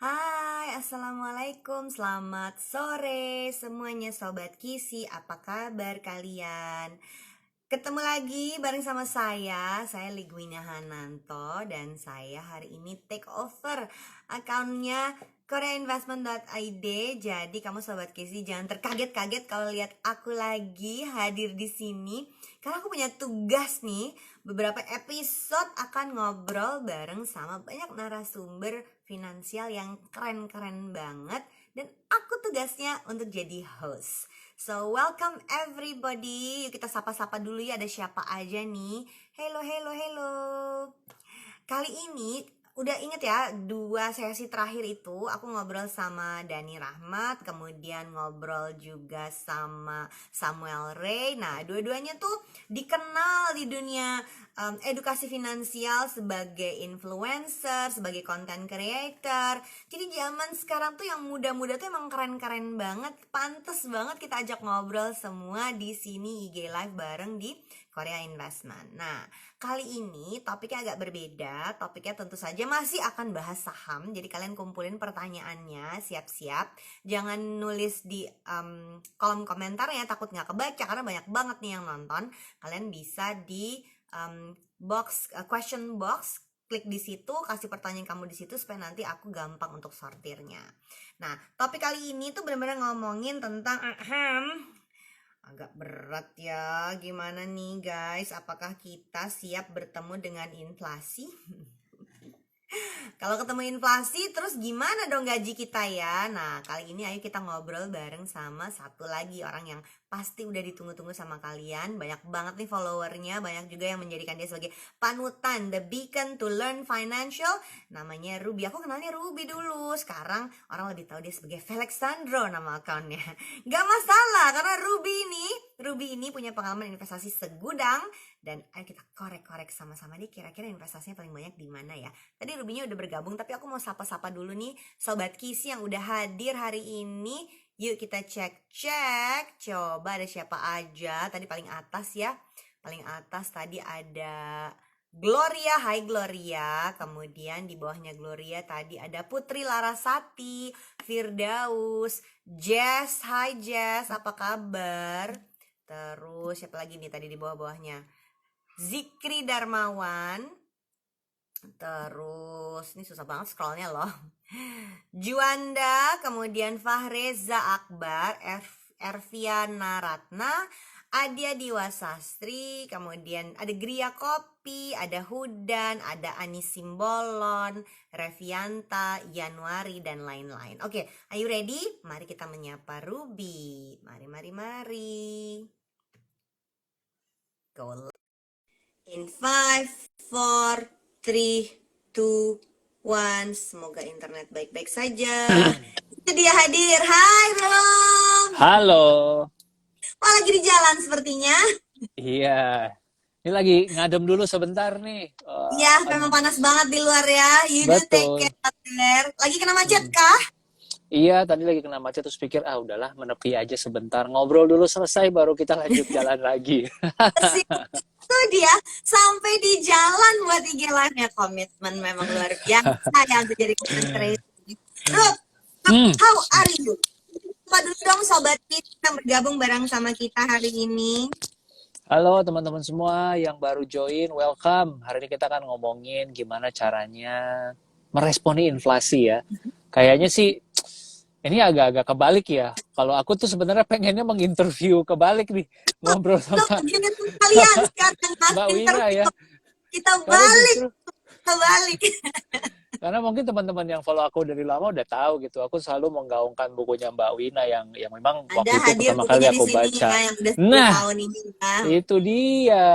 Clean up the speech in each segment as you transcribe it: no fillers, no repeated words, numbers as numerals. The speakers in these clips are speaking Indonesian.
Hai, Assalamualaikum, selamat sore semuanya Sobat Kisi, apa kabar kalian? Ketemu lagi bareng sama saya Ligwina Hananto dan saya hari ini take over akunnya koreainvestment.id. Jadi kamu Sobat Kisi jangan terkaget-kaget kalau lihat aku lagi hadir di sini karena aku punya tugas nih. Beberapa episode akan ngobrol bareng sama banyak narasumber finansial yang keren-keren banget dan aku tugasnya untuk jadi host. So welcome everybody. Yuk kita sapa-sapa dulu ya, ada siapa aja nih. Hello, hello, hello. Kali ini udah inget ya, 2 sesi terakhir itu aku ngobrol sama Dani Rahmat, kemudian ngobrol juga sama Samuel Ray. Nah, dua-duanya tuh dikenal di dunia edukasi finansial sebagai influencer, sebagai content creator. Jadi zaman sekarang tuh yang muda-muda tuh emang keren-keren banget, pantes banget kita ajak ngobrol semua di sini IG Live bareng di Korea Investment. Nah, kali ini topiknya agak berbeda. Topiknya tentu saja masih akan bahas saham. Jadi kalian kumpulin pertanyaannya, siap-siap. Jangan nulis di kolom komentar ya, takut nggak kebaca karena banyak banget nih yang nonton. Kalian bisa di question box, klik di situ, kasih pertanyaan kamu di situ supaya nanti aku gampang untuk sortirnya. Nah, topik kali ini tuh benar-benar ngomongin tentang agak berat ya. Gimana nih guys? Apakah kita siap bertemu dengan inflasi? Kalau ketemu inflasi terus gimana dong gaji kita ya? Nah, kali ini ayo kita ngobrol bareng sama satu lagi orang yang pasti udah ditunggu-tunggu sama kalian. Banyak banget nih followernya, banyak juga yang menjadikan dia sebagai panutan, the beacon to learn financial. Namanya Ruby. Aku kenalnya Ruby dulu. Sekarang orang lebih tahu dia sebagai Felixandro nama akunnya. Gak masalah karena Ruby ini punya pengalaman investasi segudang. Dan ayo kita korek-korek sama-sama nih kira-kira investasinya paling banyak di mana ya. Tadi Rubinya udah bergabung, tapi aku mau sapa-sapa dulu nih Sobat Kisi yang udah hadir hari ini. Yuk kita cek-cek. Coba ada siapa aja. Tadi paling atas ya. Paling atas tadi ada Gloria, hai Gloria. Kemudian di bawahnya Gloria tadi ada Putri Larasati, Firdaus, Jess, hai Jess, apa kabar? Terus siapa lagi nih tadi di bawah-bawahnya? Zikri Darmawan. Terus ini susah banget scrollnya loh. Juanda, kemudian Fahreza Akbar, Erviana Ratna, Adia Diwasastri, kemudian ada Gria Kopi, ada Hudan, ada Anis Simbolon, Revianta, Januari, dan lain-lain. Oke, are you ready? Mari kita menyapa Ruby. Mari. Go. In 5, 4, 3, 2, 1. Semoga internet baik-baik saja. Itu dia hadir. Hai Rom. Halo. Oh, lagi di jalan sepertinya. Iya. Ini lagi ngadem dulu sebentar nih. Iya, memang panas banget di luar ya. You do take Betul. care. Lagi kena macet kah? Iya, tadi lagi kena macet terus pikir, udahlah menepi aja sebentar. Ngobrol dulu selesai baru kita lanjut jalan lagi. Sih, itu dia. Sampai di jalan buat IG Live-nya. Komitmen memang luar biasa ya untuk jadi content creator. Rob, Hmm. how are you? Coba dulu dong Sobat kita yang bergabung bareng sama kita hari ini. Halo teman-teman semua yang baru join, welcome. Hari ini kita akan ngomongin gimana caranya meresponi inflasi ya. Kayaknya sih ini agak-agak kebalik ya. Kalau aku tuh sebenarnya pengennya menginterview kebalik nih, ngobrol Loh, sama giliran kalian sekarang mas Mbak Wina interview ya. kita Karena balik justru kebalik. Karena mungkin teman-teman yang follow aku dari lama udah tahu gitu. Aku selalu menggaungkan bukunya Mbak Wina yang memang Ada waktu itu hadir pertama kali bukunya di aku sini baca. ya yang udah 10 Nah, tahun ini ya. itu dia.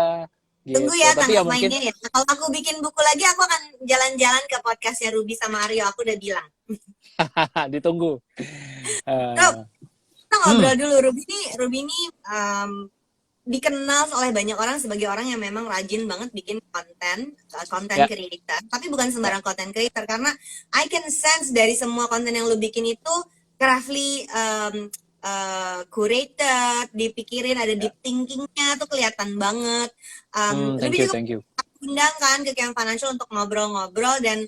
Tunggu Gitu. ya Tapi tanggal ya mungkin mainnya ya. Kalau aku bikin buku lagi aku akan jalan-jalan ke podcastnya Ruby sama Aryo. Aku udah bilang. ditunggu. Rob, Uh, kita hmm, ngobrol dulu. Ruby ini dikenal oleh banyak orang sebagai orang yang memang rajin banget bikin konten ya, creator. Tapi bukan ya. sembarang konten creator karena I can sense dari semua konten yang lu bikin itu craftily curated, dipikirin, ada Ya. deep thinkingnya tuh kelihatan banget. Thank Lebih you, juga thank you. undang kan ke Camp Financial untuk ngobrol-ngobrol dan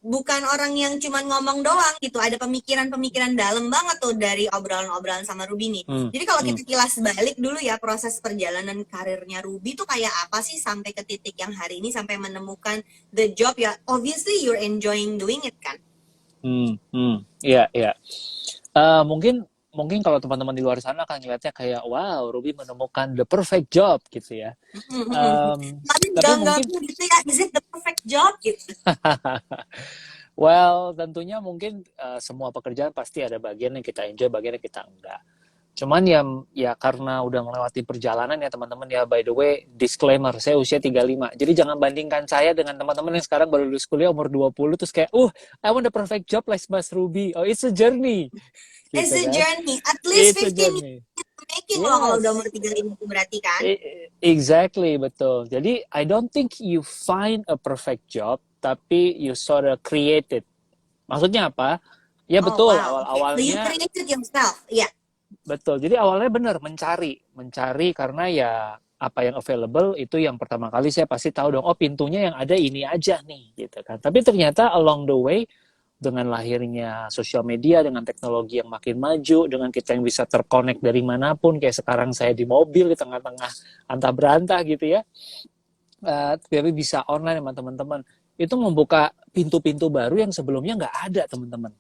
bukan orang yang cuman ngomong doang gitu. Ada pemikiran-pemikiran dalam banget tuh dari obrolan-obrolan sama Ruby nih. Hmm, Jadi kalau hmm. kita kilas balik dulu ya proses perjalanan karirnya Ruby tuh kayak apa sih sampai ke titik yang hari ini sampai menemukan the job ya. Obviously you're enjoying doing it kan. Iya, iya. Mungkin mungkin kalau teman-teman di luar sana akan ngeliatnya kayak wow, Ruby menemukan the perfect job gitu ya. Tapi Tapi enggak mungkin gitu ya, is it the perfect job gitu. well, tentunya mungkin semua pekerjaan pasti ada bagian yang kita enjoy, bagian yang kita enggak. Cuman ya karena udah melewati perjalanan ya teman-teman ya, by the way, disclaimer, saya usia 35. Jadi jangan bandingkan saya dengan teman-teman yang sekarang baru lulus kuliah umur 20 terus kayak, I want the perfect job like Mas Ruby. Oh, it's a journey. It's Gitu a kan. journey, at least It's a 15 years journey. making loh kalau udah Yes. umur 35 berarti kan. Exactly, betul. Jadi, I don't think you find a perfect job, tapi you sort of create it. Maksudnya apa? Ya Oh betul, wow, okay. So you awal-awalnya created yourself, ya. Yeah. betul. Jadi awalnya benar mencari karena ya apa yang available itu yang pertama kali saya pasti tahu dong. Oh, pintunya yang ada ini aja nih, gitu kan. Tapi ternyata along the way dengan lahirnya sosial media, dengan teknologi yang makin maju, dengan kita yang bisa terkonek dari manapun, kayak sekarang saya di mobil di tengah-tengah antah berantah gitu ya, tapi bisa online sama teman-teman. Itu membuka pintu-pintu baru yang sebelumnya nggak ada, teman-teman.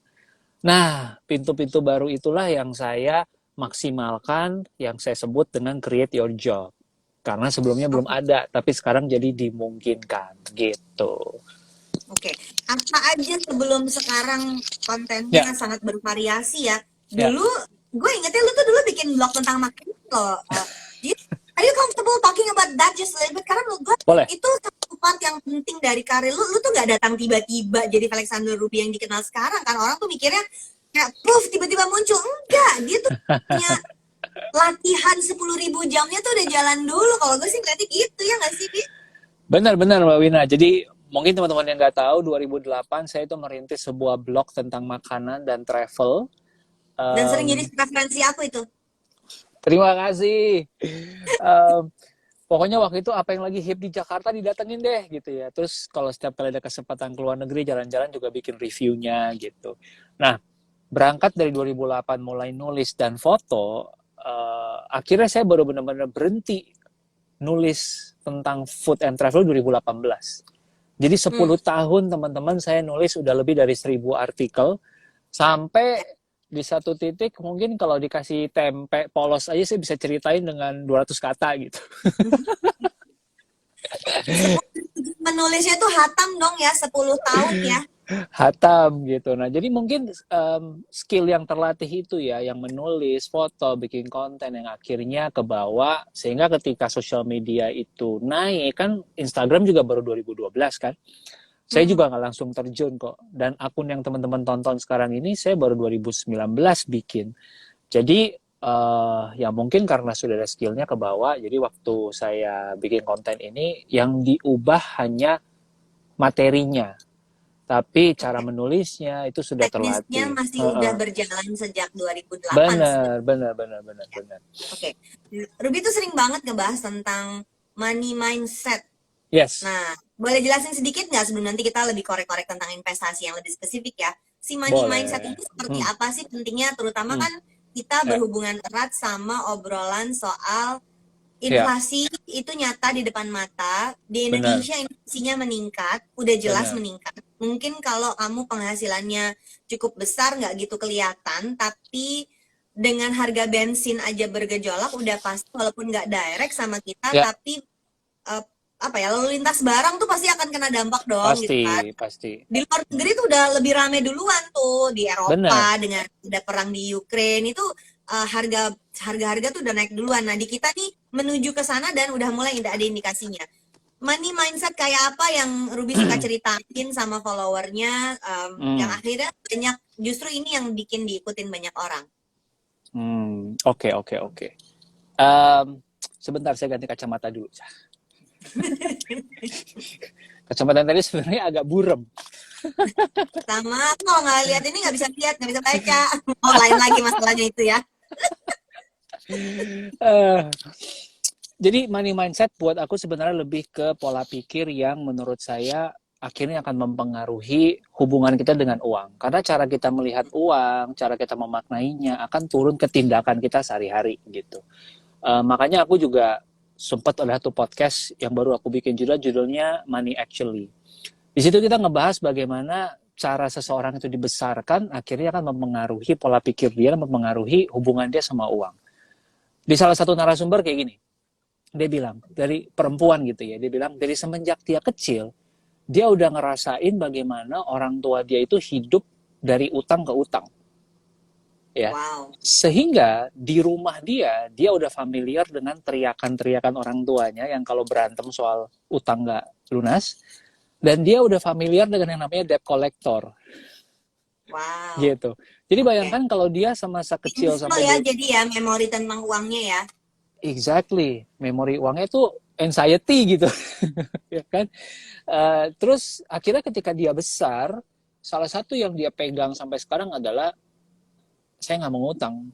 Nah, pintu-pintu baru itulah yang saya maksimalkan, yang saya sebut dengan create your job. Karena sebelumnya belum Oke, ada, tapi sekarang jadi dimungkinkan, gitu. oke. Apa aja sebelum sekarang Ya, kontennya sangat bervariasi ya. ya. Dulu gue ingetnya lu tuh dulu bikin blog tentang makanan loh. Are you comfortable talking about that just a little bit? Karena menurut gue Boleh. itu satu part yang penting dari karir lu. Lu tuh gak datang tiba-tiba jadi Alexander Ruby yang dikenal sekarang kan. Orang tuh mikirnya kayak proof tiba-tiba muncul. Enggak, dia tuh punya latihan 10.000 jamnya tuh udah jalan dulu. Kalau gue sih ngeliatnya gitu ya nggak sih, Bi? Benar-benar Mbak Wina. Jadi mungkin teman-teman yang nggak tahu, 2008 saya itu merintis sebuah blog tentang makanan dan travel. Dan sering jadi Um, referensi aku itu. Terima kasih. Um, Pokoknya waktu itu apa yang lagi hip di Jakarta didatengin deh gitu ya. Terus kalau setiap kali ada kesempatan ke luar negeri jalan-jalan juga bikin reviewnya gitu. Nah, berangkat dari 2008 mulai nulis dan foto, akhirnya saya baru benar-benar berhenti nulis tentang food and travel 2018. Jadi 10 tahun teman-teman saya nulis udah lebih dari 1.000 artikel, sampai di satu titik mungkin kalau dikasih tempe polos aja saya bisa ceritain dengan 200 kata gitu. Menulisnya tuh hatam dong ya 10 tahun ya. Hatam gitu. Nah, jadi mungkin skill yang terlatih itu ya, yang menulis, foto, bikin konten yang akhirnya kebawa sehingga ketika sosial media itu naik kan, Instagram juga baru 2012 kan. Saya juga nggak langsung terjun kok. Dan akun yang teman-teman tonton sekarang ini saya baru 2019 bikin. Jadi ya mungkin karena sudah ada skillnya ke bawah, jadi waktu saya bikin konten ini yang diubah hanya materinya, tapi cara menulisnya itu sudah Teknisnya terlatih. masih udah berjalan sejak 2008 sebenarnya. Benar, benar, benar, benar, benar. Oke. Ruby tuh sering banget ngebahas tentang money mindset. Yes, Nah, boleh jelasin sedikit nggak sebelum nanti kita lebih korek-korek tentang investasi yang lebih spesifik ya? Si money mindset boleh. ini seperti apa sih pentingnya? Terutama Hmm. kan kita Ya, berhubungan erat sama obrolan soal ya, inflasi itu nyata di depan mata. Di benar, Indonesia inflasinya meningkat, udah jelas benar. meningkat. Mungkin kalau kamu penghasilannya cukup besar nggak gitu kelihatan, tapi dengan harga bensin aja bergejolak udah pasti walaupun nggak direct sama kita, Ya, tapi eh, apa ya lalu lintas barang tuh pasti akan kena dampak dong gitu kan. pasti, pasti. Di luar negeri tuh udah lebih rame duluan tuh di Benar. Eropa dengan ada perang di Ukraine itu harga tuh udah naik duluan. Nah, di kita nih menuju ke sana dan udah mulai ada indikasinya. Money mindset kayak apa yang Ruby suka ceritain sama followernya, yang Hmm. akhirnya banyak justru ini yang bikin diikutin banyak orang. Oke, oke, oke. Em, Sebentar saya ganti kacamata dulu. Kacamata tadi sebenarnya agak buram. Sama aku kalau nggak lihat ini nggak bisa lihat, nggak bisa baca. Oh, lain lagi masalahnya itu ya. Eh, jadi money mindset buat aku sebenarnya lebih ke pola pikir yang menurut saya akhirnya akan mempengaruhi hubungan kita dengan uang. Karena cara kita melihat uang, cara kita memaknainya akan turun ke tindakan kita sehari-hari gitu. Makanya aku juga sempat ada satu podcast yang baru aku bikin juga, judulnya Money Actually. Di situ kita ngebahas bagaimana cara seseorang itu dibesarkan akhirnya akan mempengaruhi pola pikir dia, mempengaruhi hubungan dia sama uang. Di salah satu narasumber kayak gini, dia bilang dari perempuan gitu ya, dia bilang dari semenjak dia kecil dia udah ngerasain bagaimana orang tua dia itu hidup dari utang ke utang, ya. Wow. Sehingga di rumah dia udah familiar dengan teriakan-teriakan orang tuanya yang kalau berantem soal utang nggak lunas, dan dia udah familiar dengan yang namanya debt collector, Wow. gitu. Jadi Oke. bayangkan kalau dia semasa kecil Painful sampai ya, jadi ya memori tentang uangnya ya. exactly, memori uangnya tuh anxiety gitu, ya kan? Terus akhirnya ketika dia besar, salah satu yang dia pegang sampai sekarang adalah saya nggak mau ngutang,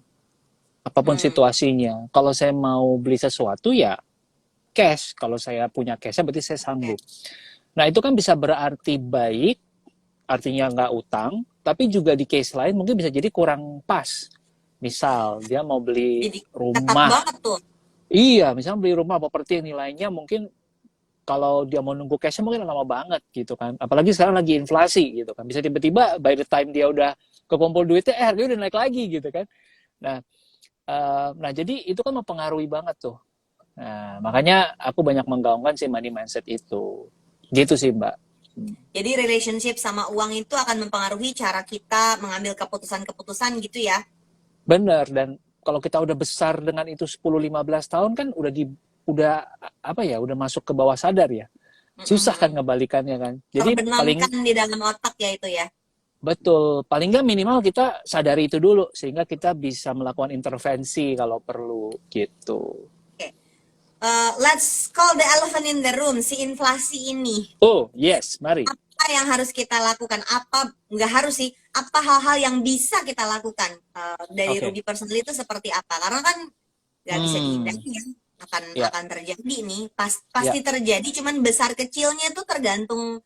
apapun Hmm. situasinya. Kalau saya mau beli sesuatu ya cash, kalau saya punya cash berarti saya Oke. sanggup. Nah itu kan bisa berarti baik, artinya nggak utang, tapi juga di case lain mungkin bisa jadi kurang pas. Misal dia mau beli Jadi ketat rumah, banget tuh. iya, misalnya beli rumah properti yang nilainya mungkin kalau dia mau nunggu cashnya mungkin lama banget gitu kan. Apalagi sekarang lagi inflasi gitu kan. Bisa tiba-tiba by the time dia udah kekumpul duitnya, harganya udah naik lagi gitu kan. Nah, nah jadi itu kan mempengaruhi banget tuh. Nah, makanya aku banyak menggaungkan si money mindset itu. Gitu sih, Mbak. Jadi relationship sama uang itu akan mempengaruhi cara kita mengambil keputusan-keputusan gitu ya. Bener, dan kalau kita udah besar dengan itu 10-15 tahun kan udah apa ya, udah masuk ke bawah sadar ya. Susah kan Mm-mm. ngebalikannya kan. Jadi paling Terbenamkan di dalam otak ya itu ya. betul, paling nggak minimal kita sadari itu dulu sehingga kita bisa melakukan intervensi kalau perlu gitu. Oke. Let's call the elephant in the room, si inflasi ini. Oh yes, mari. Apa yang harus kita lakukan? Apa nggak harus sih? Apa hal-hal yang bisa kita lakukan dari Oke. Ruby personal itu seperti apa? Karena kan nggak bisa Hmm, dihindari ya, akan ya, akan terjadi nih. ya, Pasti terjadi. Cuman besar kecilnya tuh tergantung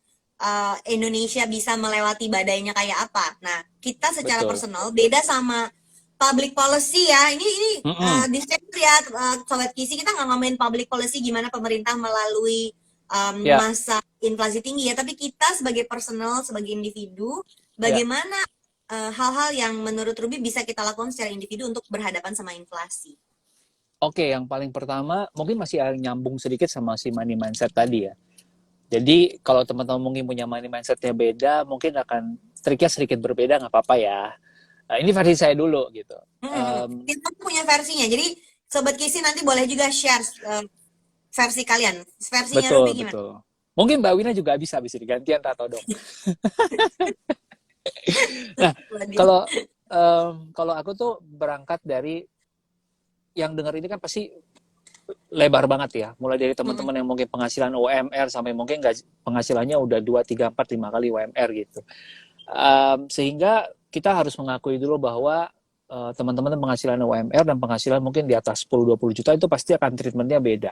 Indonesia bisa melewati badainya kayak apa. Nah, kita secara betul. personal beda sama public policy ya. Ini Mm-mm, disclaimer ya, sobat Kisi, kita nggak ngomongin public policy gimana pemerintah melalui ya, masa inflasi tinggi ya, tapi kita sebagai personal, sebagai individu, ya. bagaimana hal-hal yang menurut Ruby bisa kita lakukan secara individu untuk berhadapan sama inflasi. Oke, yang paling pertama mungkin masih nyambung sedikit sama si money mindset tadi ya. Jadi kalau teman-teman mungkin punya money mindsetnya beda, mungkin akan triknya sedikit berbeda, nggak apa-apa ya. Nah, ini versi saya dulu gitu. Kita punya versinya, jadi sobat Kisi nanti boleh juga share versi kalian. Versinya Ruby Betul, gimana? betul. Mungkin Mbak Wina juga bisa digantian tato dong. Nah, Waduh. kalau aku tuh berangkat dari yang dengar ini kan pasti lebar banget ya. Mulai dari Mm-mm. teman-teman yang mungkin penghasilan UMR sampai mungkin penghasilannya udah 2 3 4 5 kali UMR gitu. Sehingga kita harus mengakui dulu bahwa teman-teman penghasilan UMR dan penghasilan mungkin di atas 10-20 juta itu pasti akan treatmentnya beda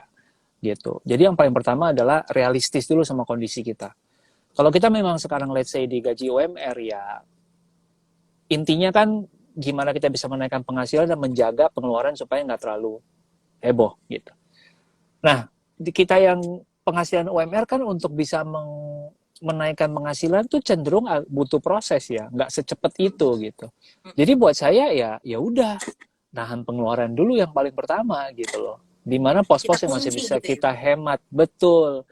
gitu. Jadi yang paling pertama adalah realistis dulu sama kondisi kita. Kalau kita memang sekarang let's say di gaji UMR ya intinya kan gimana kita bisa menaikkan penghasilan dan menjaga pengeluaran supaya nggak terlalu heboh gitu. Nah, di kita yang penghasilan UMR kan untuk bisa menaikkan penghasilan tuh cenderung butuh proses ya, nggak secepat itu gitu. Jadi buat saya ya ya udah nahan pengeluaran dulu yang paling pertama gitu loh. Di mana Kita pos-pos yang masih kunci bisa gitu ya. kita hemat betul.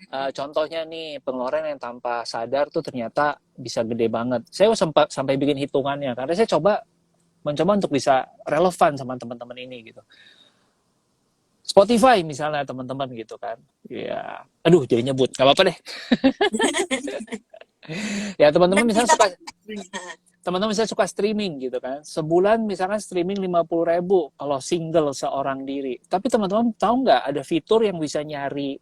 Contohnya nih pengeluaran yang tanpa sadar tuh ternyata bisa gede banget. Saya sempat sampai bikin hitungannya karena saya mencoba untuk bisa relevan sama teman-teman ini gitu. Spotify misalnya teman-teman gitu kan. Ya, aduh jadi nyebut, nggak apa-apa deh. Ya Dan teman-teman misalnya kita suka streaming gitu kan. Sebulan misalkan streaming 50.000 kalau single seorang diri. Tapi teman-teman tahu nggak ada fitur yang bisa nyari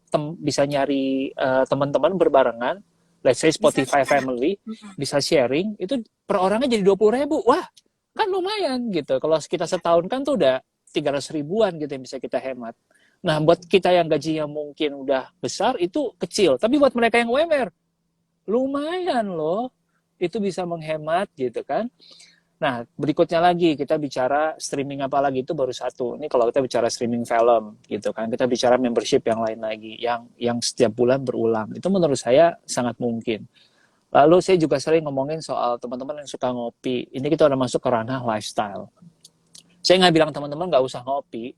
teman-teman berbarengan. Let's say bisa Spotify share. Family bisa sharing itu per orangnya jadi 20.000. Wah kan lumayan gitu. Kalau kita setahun kan tuh udah 300 ribuan gitu yang bisa kita hemat. Nah buat kita yang gajinya mungkin udah besar itu kecil. Tapi buat mereka yang UMR lumayan loh. Itu bisa menghemat gitu kan. Nah, berikutnya lagi kita bicara streaming apa lagi itu baru satu. Ini kalau kita bicara streaming film gitu kan, kita bicara membership yang lain lagi, yang setiap bulan berulang. Itu menurut saya sangat mungkin. Lalu saya juga sering ngomongin soal teman-teman yang suka ngopi. Ini kita udah masuk ke ranah lifestyle. Saya nggak bilang teman-teman nggak usah ngopi,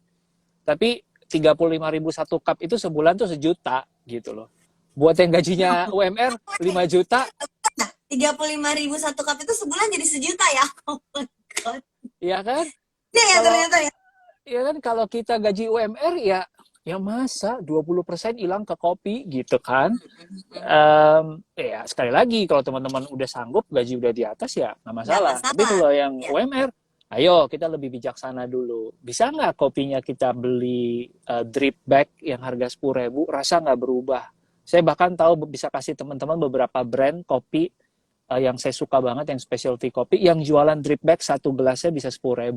tapi 35.000 satu cup itu sebulan tuh 1 juta gitu loh. Buat yang gajinya UMR 5 juta, 35.000 satu cup itu sebulan jadi 1 juta ya. Oh my god. ya kan? Iya ya Kalau ternyata ya. ya kan kalau kita gaji UMR ya masa 20% hilang ke kopi gitu kan. Ya sekali lagi kalau teman-teman udah sanggup gaji udah di atas ya nggak Nggak masalah. Tapi masalah. kalau yang Ya. UMR, ayo kita lebih bijaksana dulu. Bisa nggak kopinya kita beli drip bag yang harga 10.000, rasa nggak berubah. Saya bahkan tahu bisa kasih teman-teman beberapa brand kopi yang saya suka banget, yang specialty kopi, yang jualan drip bag satu gelasnya bisa 10.000.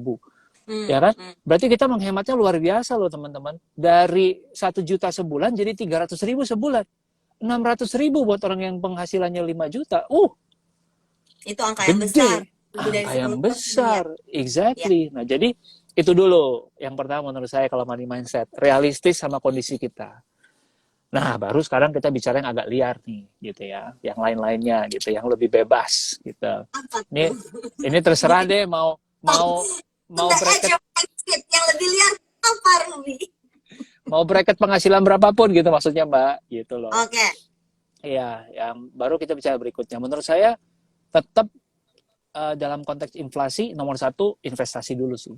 Ya kan? Berarti kita menghematnya luar biasa loh teman-teman. Dari 1 juta sebulan jadi 300.000 sebulan. 600.000 buat orang yang penghasilannya 5 juta. Itu angka yang Gede. besar. Lebih dari Angka yang 10%. besar. Ya. Exactly. Nah, jadi itu dulu. Yang pertama menurut saya kalau money mindset. Realistis sama kondisi kita. Nah, baru sekarang kita bicara yang agak liar nih, gitu ya. Yang lain-lainnya, gitu. Yang lebih bebas, gitu. Apa Ini, tuh? ini terserah deh mau The edge bracket of mindset yang lebih liar apa Ruby? penghasilan berapapun gitu maksudnya Mbak, gitu loh. Oke. Iya, yang baru kita bicara berikutnya. Menurut saya tetap dalam konteks inflasi nomor satu investasi dulu sih.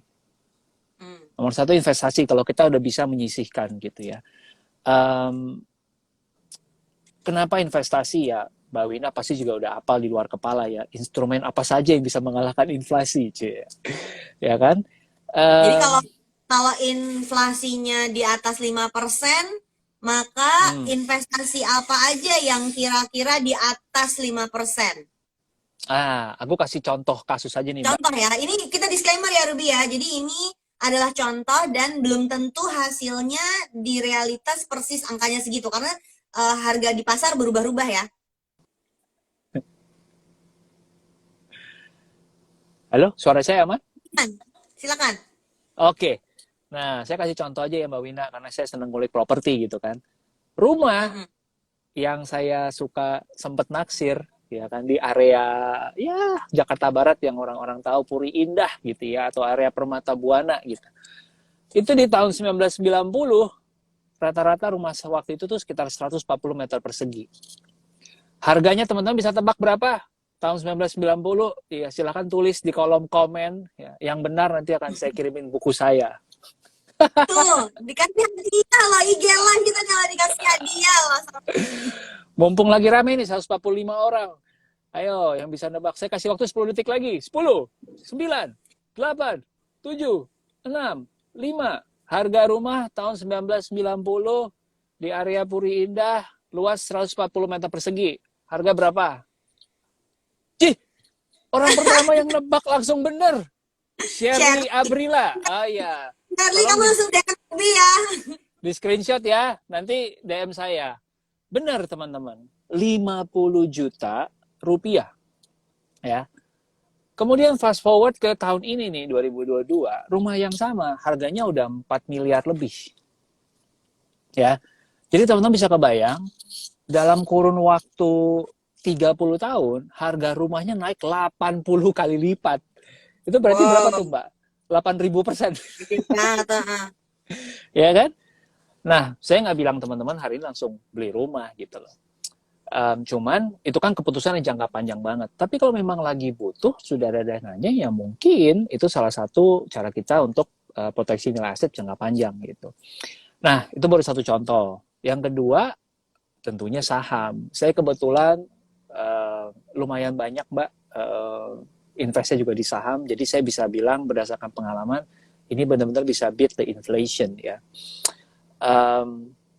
Nomor satu investasi kalau kita udah bisa menyisihkan gitu ya. Kenapa investasi ya? Mbak Wina pasti juga udah hafal di luar kepala ya. Instrumen apa saja yang bisa mengalahkan inflasi, ya kan? Jadi kalau inflasinya di atas 5%, maka investasi apa aja yang kira-kira di atas 5%? Aku kasih contoh kasus aja nih, Mbak. Contoh ya, ini kita disclaimer ya Ruby ya. Jadi ini adalah contoh dan belum tentu hasilnya di realitas persis angkanya segitu karena harga di pasar berubah-ubah ya. Halo, suara saya aman? Silakan. Oke. Nah, saya kasih contoh aja ya Mbak Wina karena saya seneng ngulik properti gitu kan. Rumah yang saya suka sempet naksir ya kan di area ya Jakarta Barat yang orang-orang tahu Puri Indah gitu ya atau area Permata Buana gitu. Itu di tahun 1990 rata-rata rumah waktu itu tuh sekitar 140 meter persegi. Harganya teman-teman bisa tebak berapa? Tahun 1990, ya silahkan tulis di kolom komen. Ya. Yang benar nanti akan saya kirimin buku saya. Tuh, dikasih hadiah loh, IG Live kita nyala dikasih hadiah loh. Mumpung lagi rame nih, 145 orang. Ayo, yang bisa nebak. Saya kasih waktu 10 detik lagi. 10, 9, 8, 7, 6, 5. Harga rumah tahun 1990 di area Puri Indah, luas 140 meter persegi. Harga berapa? Orang pertama yang nebak langsung bener. Shirley Abrila. Ya. Shirley, kamu langsung DM ya. Di screenshot ya. Nanti DM saya. Bener teman-teman. 50 juta rupiah. Ya. Kemudian fast forward ke tahun ini nih, 2022. Rumah yang sama, harganya udah 4 miliar lebih. Ya. Jadi teman-teman bisa kebayang, dalam kurun waktu 30 tahun, harga rumahnya naik 80 kali lipat. Itu berarti berapa tuh, Mbak? 8.000%. Ya kan? Nah, saya nggak bilang teman-teman hari ini langsung beli rumah gitu loh. Cuman itu kan keputusan yang jangka panjang banget. Tapi kalau memang lagi butuh, sudah ada dananya, ya mungkin itu salah satu cara kita untuk proteksi nilai aset jangka panjang gitu. Nah, itu baru satu contoh. Yang kedua, tentunya saham. Saya kebetulan lumayan banyak Mbak investnya juga di saham, jadi saya bisa bilang berdasarkan pengalaman ini benar-benar bisa beat the inflation ya.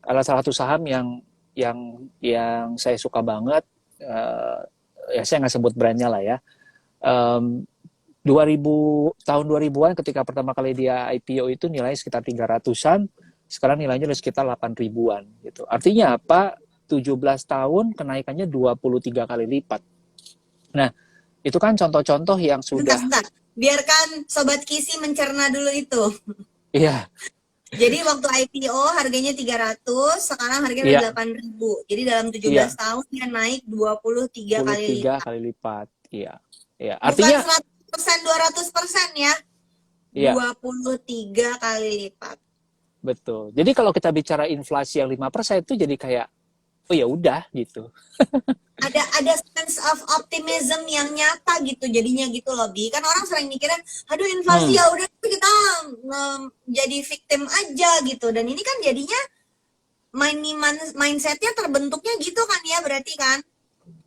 Ada salah satu saham yang saya suka banget, ya saya nggak sebut brandnya lah ya. tahun 2000-an ketika pertama kali dia IPO itu nilainya sekitar 300-an, sekarang nilainya udah sekitar 8 ribuan gitu. Artinya apa? 17 tahun kenaikannya 23 kali lipat. Nah, itu kan contoh-contoh yang Bentar, sudah, bentar. Biarkan Sobat Kisi mencerna dulu itu. iya, Jadi waktu IPO harganya 300, sekarang harganya udah iya, 8.000. Jadi dalam 17 iya, tahun dia naik 23 kali 23 lipat. kali lipat. Iya, iya. Bukan Artinya, 100%, 200% ya. iya, 23 kali lipat. betul. Jadi kalau kita bicara inflasi yang 5% itu jadi kayak, oh ya udah gitu. Ada sense of optimism yang nyata gitu jadinya gitu loh, Bi. Kan orang sering mikirnya, aduh inflasi Hmm, ya udah kita jadi victim aja gitu. Dan ini kan jadinya mindsetnya terbentuknya gitu kan ya, berarti kan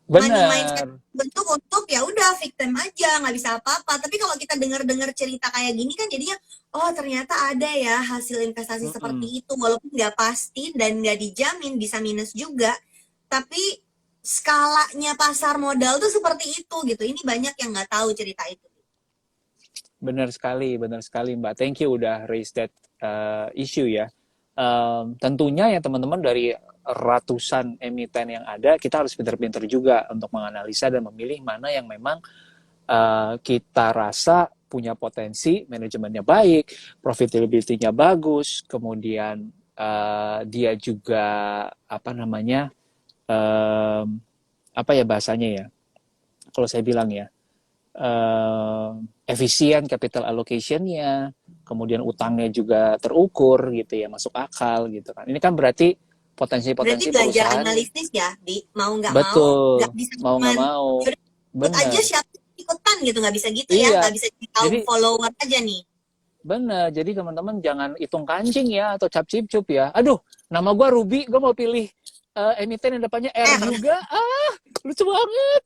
money mindset bener. bentuk untuk ya udah victim aja, nggak bisa apa-apa. Tapi kalau kita dengar-dengar cerita kayak gini kan jadinya, oh ternyata ada ya hasil investasi Mm-mm. seperti itu, walaupun nggak pasti dan nggak dijamin, bisa minus juga. Tapi skalanya pasar modal tuh seperti itu gitu. Ini banyak yang nggak tahu cerita itu. Benar sekali Mbak. Thank you udah raise that issue ya. Tentunya ya teman-teman dari ratusan emiten yang ada, kita harus pinter-pinter juga untuk menganalisa dan memilih mana yang memang kita rasa punya potensi, manajemennya baik, profitability-nya bagus, kemudian dia juga apa namanya, apa ya bahasanya ya, kalau saya bilang ya, uh, efisien capital allocation-nya, kemudian utangnya juga terukur gitu ya, masuk akal gitu kan. Ini kan berarti Berarti potensi-potensi belajar perusahaan, analisis ya, Di. Mau nggak mau, nggak betul, bisa mau cuman nggak mau, "Yaudah, ikut aja bener. siapa ikutan gitu, nggak bisa gitu ya, Iya, nggak bisa jadi kaum jadi follower aja nih. bener. Jadi teman-teman jangan hitung kancing ya atau cap cip cup ya. Aduh, nama gua Ruby, gua mau pilih emiten yang depannya R R. juga. Ah, lucu banget.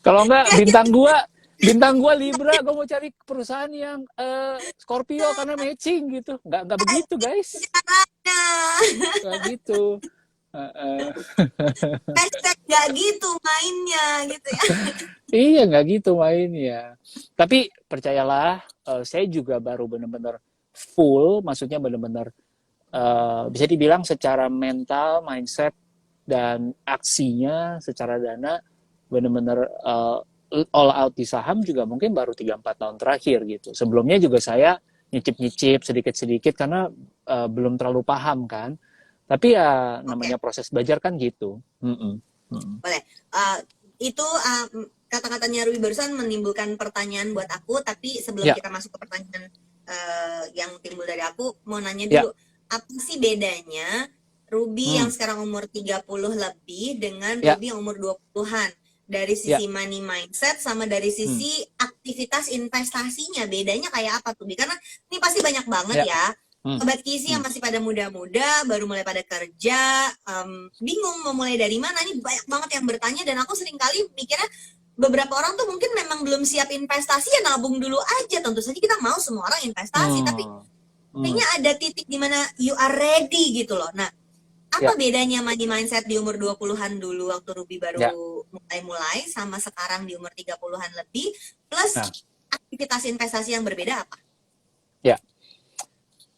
Kalau enggak bintang gua Libra, gue mau cari perusahaan yang Scorpio karena matching gitu. Nggak begitu guys, Caranya. nggak gitu. Uh, Hashtag nggak gitu mainnya gitu ya. iya nggak gitu mainnya. Tapi percayalah, saya juga baru benar-benar full, maksudnya benar-benar bisa dibilang secara mental, mindset dan aksinya secara dana benar-benar all out di saham juga mungkin baru 3-4 tahun terakhir gitu. Sebelumnya juga saya nyicip-nyicip sedikit-sedikit karena belum terlalu paham kan. Tapi ya Oke, namanya proses belajar kan gitu. Mm-mm. Mm-mm. boleh. Itu kata-katanya Ruby barusan menimbulkan pertanyaan buat aku, tapi sebelum Ya, kita masuk ke pertanyaan yang timbul dari aku, mau nanya ya, dulu, apa sih bedanya Ruby yang hmm, sekarang umur 30 lebih dengan ya, Ruby yang umur 20-an? Dari ya, sisi money mindset sama dari hmm, sisi aktivitas investasinya, bedanya kayak apa tuh? Karena ini pasti banyak banget ya, ya hmm, Sobat Kisi yang hmm, masih pada muda-muda, baru mulai pada kerja, bingung mau mulai dari mana. Ini banyak banget yang bertanya dan aku sering kali mikirnya beberapa orang tuh mungkin memang belum siap investasi ya nabung dulu aja. Tentu saja kita mau semua orang investasi, tapi hmm, hmm, kayaknya ada titik di mana you are ready gitu loh. Nah, apa ya, bedanya money mindset di umur 20-an dulu waktu Ruby baru ya. mulai-mulai sama sekarang di umur 30-an lebih plus Nah, aktivitas investasi yang berbeda apa? ya.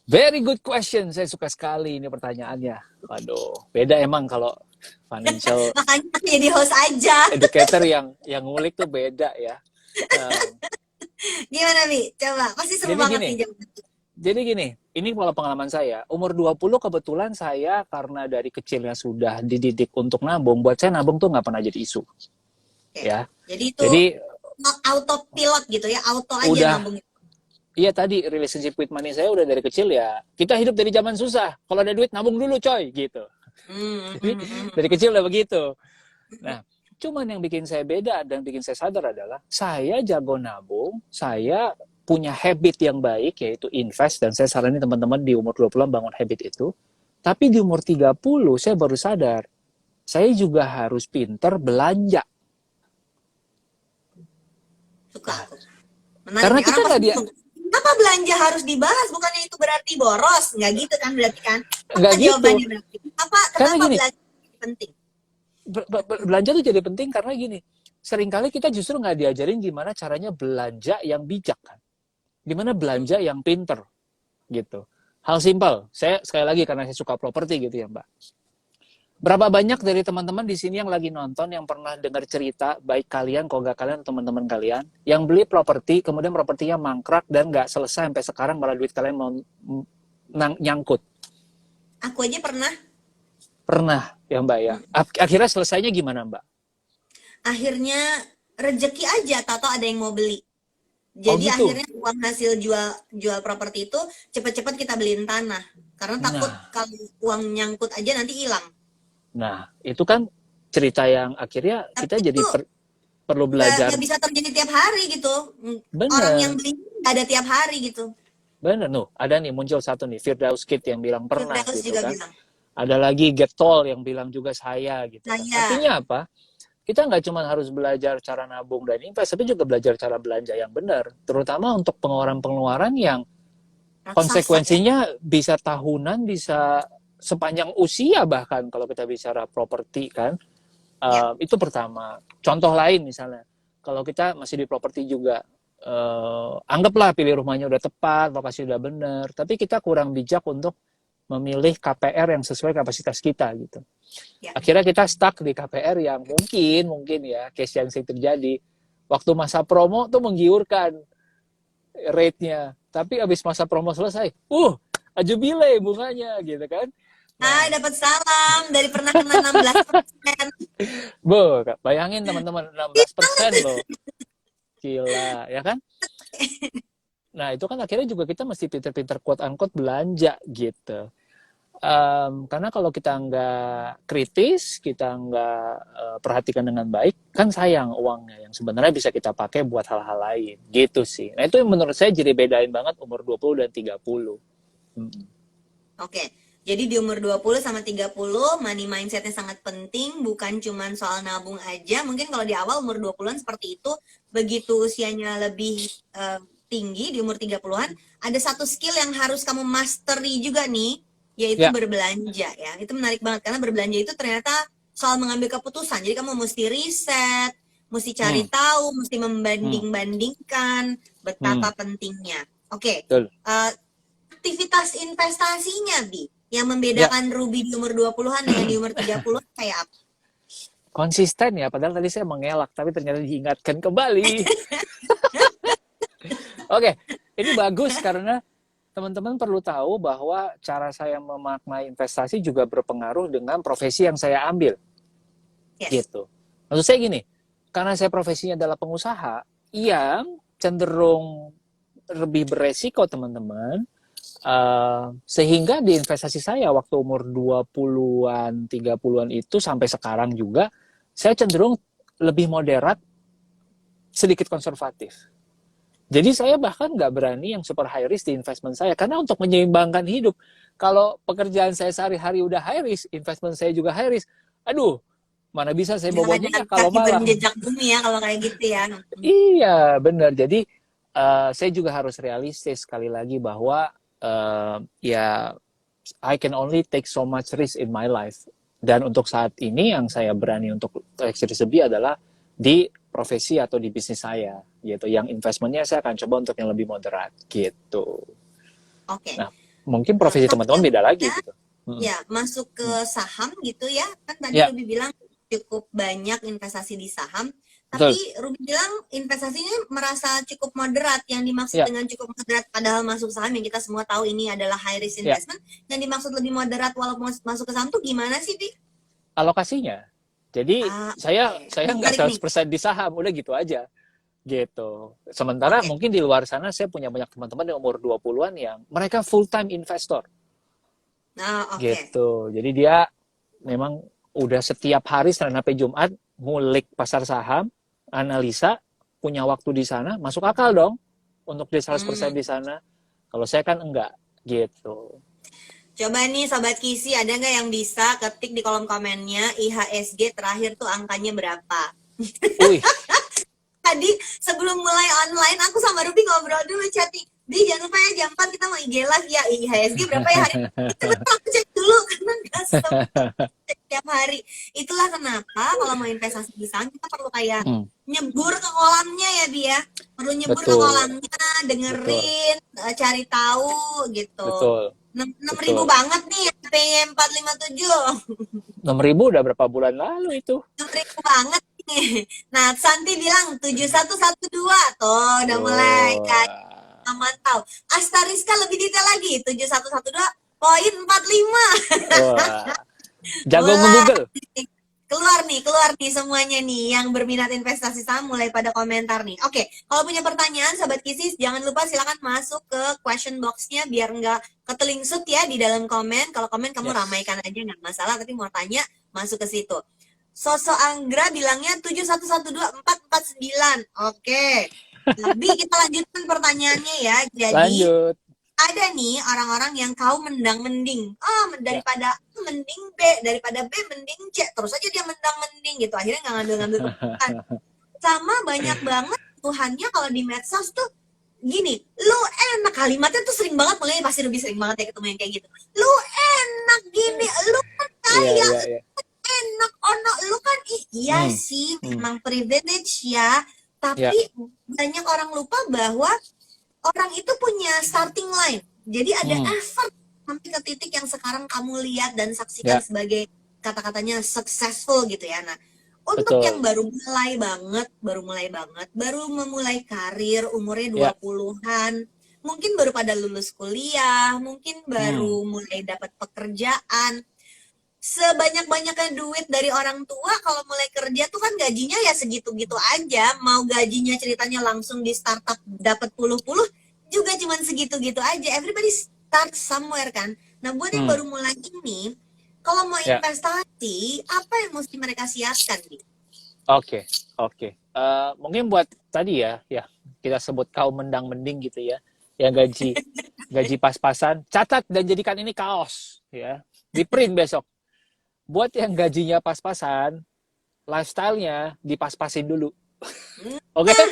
Very good question. Saya suka sekali ini pertanyaannya. Waduh, beda emang kalau financial Makanya aku jadi host aja. educator yang ngulik tuh beda ya. Um, Gimana, Bi? Coba. Pasti seru jadi banget gini, nih jawabannya. ini kalau pengalaman saya, umur 20 kebetulan saya karena dari kecilnya sudah dididik untuk nabung, buat saya nabung tuh nggak pernah jadi isu. Oke. Ya, Jadi itu jadi autopilot gitu ya, auto aja udah, nabung. iya tadi relationship with money saya udah dari kecil ya. Kita hidup dari zaman susah, kalau ada duit nabung dulu coy, gitu. Hmm, Jadi hmm, hmm, dari hmm. kecil udah begitu. Nah, cuman yang bikin saya beda dan bikin saya sadar adalah saya jago nabung, saya punya habit yang baik yaitu invest dan saya saranin teman-teman di umur 20-an bangun habit itu. Tapi di umur 30 saya baru sadar, saya juga harus pinter belanja. Suka Nah, aku. Menarik karena nih. kita Orang pasti nggak dia bingung. Kenapa belanja harus dibahas? Bukannya itu berarti boros? Nggak gitu kan berarti kan? Apa nggak gitu. jawabannya berarti? Karena Kenapa gini, belanja penting? belanja tuh jadi penting karena gini, seringkali kita justru nggak diajarin gimana caranya belanja yang bijak kan, gimana belanja yang pinter gitu. Hal simpel, saya sekali lagi karena saya suka properti gitu ya Mbak. Berapa banyak dari teman-teman di sini yang lagi nonton yang pernah dengar cerita, baik kalian, kalau nggak kalian, teman-teman kalian, yang beli properti, kemudian propertinya mangkrak dan nggak selesai sampai sekarang, malah duit kalian mau nyangkut. Aku aja pernah. Pernah ya Mbak ya. Akhirnya selesainya gimana Mbak? Akhirnya rejeki aja, tato ada yang mau beli. Oh Jadi gitu. akhirnya uang hasil jual jual properti itu cepet-cepet kita beliin tanah. Karena takut Nah, kalau uang nyangkut aja nanti hilang. nah itu kan cerita yang akhirnya Tapi kita jadi itu perlu nggak belajar. bisa terjadi tiap hari gitu. Orang yang Bener, beli nggak ada tiap hari gitu. bener. Nuh, ada nih muncul satu nih, Firdaus Kid yang bilang pernah Firdaus gitu juga kan. bilang, Ada lagi Get Tall yang bilang juga saya gitu kan. saya Artinya apa? Kita nggak cuma harus belajar cara nabung dan invest, tapi juga belajar cara belanja yang benar. Terutama untuk pengeluaran-pengeluaran yang raksasa ya. konsekuensinya bisa tahunan, bisa sepanjang usia bahkan kalau kita bicara properti kan. Ya. Itu pertama. Contoh lain misalnya, kalau kita masih di properti juga, anggaplah pilih rumahnya udah tepat, lokasi udah benar, tapi kita kurang bijak untuk memilih KPR yang sesuai kapasitas kita gitu. Ya. Akhirnya kita stuck di KPR yang mungkin ya case yang sering terjadi. Waktu masa promo tuh menggiurkan rate-nya, tapi abis masa promo selesai, ajubile bunganya gitu kan. Nah, Nah, dapat salam dari pernah kena 16%. bayangin teman-teman 16% loh. Gila, ya kan? Nah, itu kan akhirnya juga kita mesti pinter-pinter quote-unquote belanja gitu. Karena kalau kita nggak kritis, kita nggak perhatikan dengan baik, kan sayang uangnya yang sebenarnya bisa kita pakai buat hal-hal lain. Gitu sih. Nah, itu yang menurut saya jadi bedain banget umur 20 dan 30. Oke. Jadi di umur 20 sama 30, money mindsetnya sangat penting, bukan cuma soal nabung aja. Mungkin kalau di awal umur 20-an seperti itu, begitu usianya lebih tinggi di umur 30-an, ada satu skill yang harus kamu mastery juga nih, yaitu Ya, berbelanja ya. Itu menarik banget karena berbelanja itu ternyata soal mengambil keputusan. Jadi kamu mesti riset, mesti cari hmm, tahu, mesti hmm, membanding-bandingkan betapa hmm, pentingnya. Oke. betul. Aktivitas investasinya, Bi, yang Ya, membedakan Ruby di umur 20-an dengan di umur 30 kayak apa? konsisten ya, padahal tadi saya mengelak, tapi ternyata diingatkan kembali. Oke, ini bagus karena teman-teman perlu tahu bahwa cara saya memaknai investasi juga berpengaruh dengan profesi yang saya ambil. Yes. Gitu. Maksud saya gini, karena saya profesinya adalah pengusaha, yang cenderung lebih beresiko teman-teman, sehingga di investasi saya waktu umur 20-an, 30-an itu sampai sekarang juga, saya cenderung lebih moderat, sedikit konservatif. Jadi saya bahkan nggak berani yang super high risk di investment saya, karena untuk menyeimbangkan hidup, kalau pekerjaan saya sehari-hari udah high risk, investment saya juga high risk, aduh, mana bisa saya Bisa bawa jalan minyak kalau kaki malam. berjejak bumi ya kalau kayak gitu ya. Iya, benar. Jadi saya juga harus realistis sekali lagi bahwa ya I can only take so much risk in my life. Dan untuk saat ini yang saya berani untuk eksekusi lebih adalah di profesi atau di bisnis saya gitu. Yang investmentnya saya akan coba untuk yang lebih moderat gitu. Oke. Nah, mungkin profesi Kalau teman-teman beda lagi kita gitu. ya masuk ke saham gitu ya, kan tadi Ya, Ruby bilang cukup banyak investasi di saham, tapi betul. Ruby bilang investasinya merasa cukup moderat. Yang dimaksud Ya, dengan cukup moderat padahal masuk saham yang kita semua tahu ini adalah high risk ya. investment, yang dimaksud lebih moderat walaupun masuk ke saham tuh gimana sih, Bi? Alokasinya. Jadi Ah, saya oke. saya nggak Menarik nih. 100% di saham, udah gitu aja. Gitu. Sementara Oke. mungkin di luar sana saya punya banyak teman-teman yang umur 20-an yang mereka full time investor. Nah, oke. Gitu. Jadi dia memang udah setiap hari Senin sampai Jumat ngulik pasar saham, analisa, punya waktu di sana, masuk akal dong untuk dia 100% Hmm. di sana. Kalau saya kan enggak gitu. Coba nih Sobat Kisi, ada nggak yang bisa ketik di kolom komennya IHSG terakhir tuh angkanya berapa? Wih, Tadi sebelum mulai online aku sama Ruby ngobrol dulu chatting. Di jangan lupa ya jam 4 kita mau IG live ya. IHSG berapa ya hari ini? Itu betul aku cek dulu karena nggak sempat cek tiap hari. Itulah kenapa kalau mau investasi di saham kita perlu kayak hmm, nyebur ke kolamnya ya Bia. Perlu nyebur ke betul, kolamnya, betul, dengerin, cari tahu gitu. betul. enam ribu Betul. banget nih HP-nya 457. 6.000 udah berapa bulan lalu itu? 6.000 banget nih. Nah, Santi bilang 7112. Tuh, udah mulai kayak Wah. mantau. Astariska lebih detail lagi. 7112,45. Wah. Jago Mulai nge-Google. keluar nih semuanya nih yang berminat investasi saham mulai pada komentar nih. Oke, kalau punya pertanyaan Sobat Kisis, jangan lupa silakan masuk ke question box-nya biar nggak ketelingsut ya di dalam komen. Kalau komen kamu Yes. ramaikan aja nggak masalah, tapi mau tanya masuk ke situ. Sosok Anggra bilangnya 7112,449. Oke. Tapi kita lanjutkan pertanyaannya ya. Jadi Lanjut. ada nih orang-orang yang kau mendang-mending. Ya. Daripada mending B, daripada B mending C. Terus aja dia mendang-mending gitu. Akhirnya nggak ngambil-ngambil keputusan. Sama banyak banget Tuhannya kalau di medsos tuh gini, lu enak kalimatnya tuh sering banget, mulai pasti lebih sering banget ya ketemu yang kayak gitu. Lu enak gini, lu kan Iya, kaya, iya, iya. enak ono, lu kan iya Hmm. sih, Hmm. memang privilege ya. Ya, Tapi banyak orang lupa bahwa orang itu punya starting line. Jadi ada hmm. effort sampai ke titik yang sekarang kamu lihat dan saksikan Ya, sebagai kata-katanya successful gitu ya. Nah, untuk yang betul. baru memulai karir umurnya Ya, 20-an, mungkin baru pada lulus kuliah, mungkin hmm. baru mulai dapat pekerjaan, sebanyak-banyaknya duit dari orang tua kalau mulai kerja tuh kan gajinya ya segitu-gitu aja. Mau gajinya ceritanya langsung di startup dapat puluh-puluh juga cuman segitu-gitu aja. Everybody start somewhere kan. Nah, buat yang Hmm. baru mulai ini, kalau mau Ya, investasi, apa yang mesti mereka siapkan nih? oke, oke. Mungkin buat tadi ya, kita sebut kaum mendang-mending gitu ya, yang gaji gaji pas-pasan, catat dan jadikan ini kaos, ya, di print besok. Buat yang gajinya pas-pasan, lifestyle-nya dipas-pasin dulu, oke? Nah,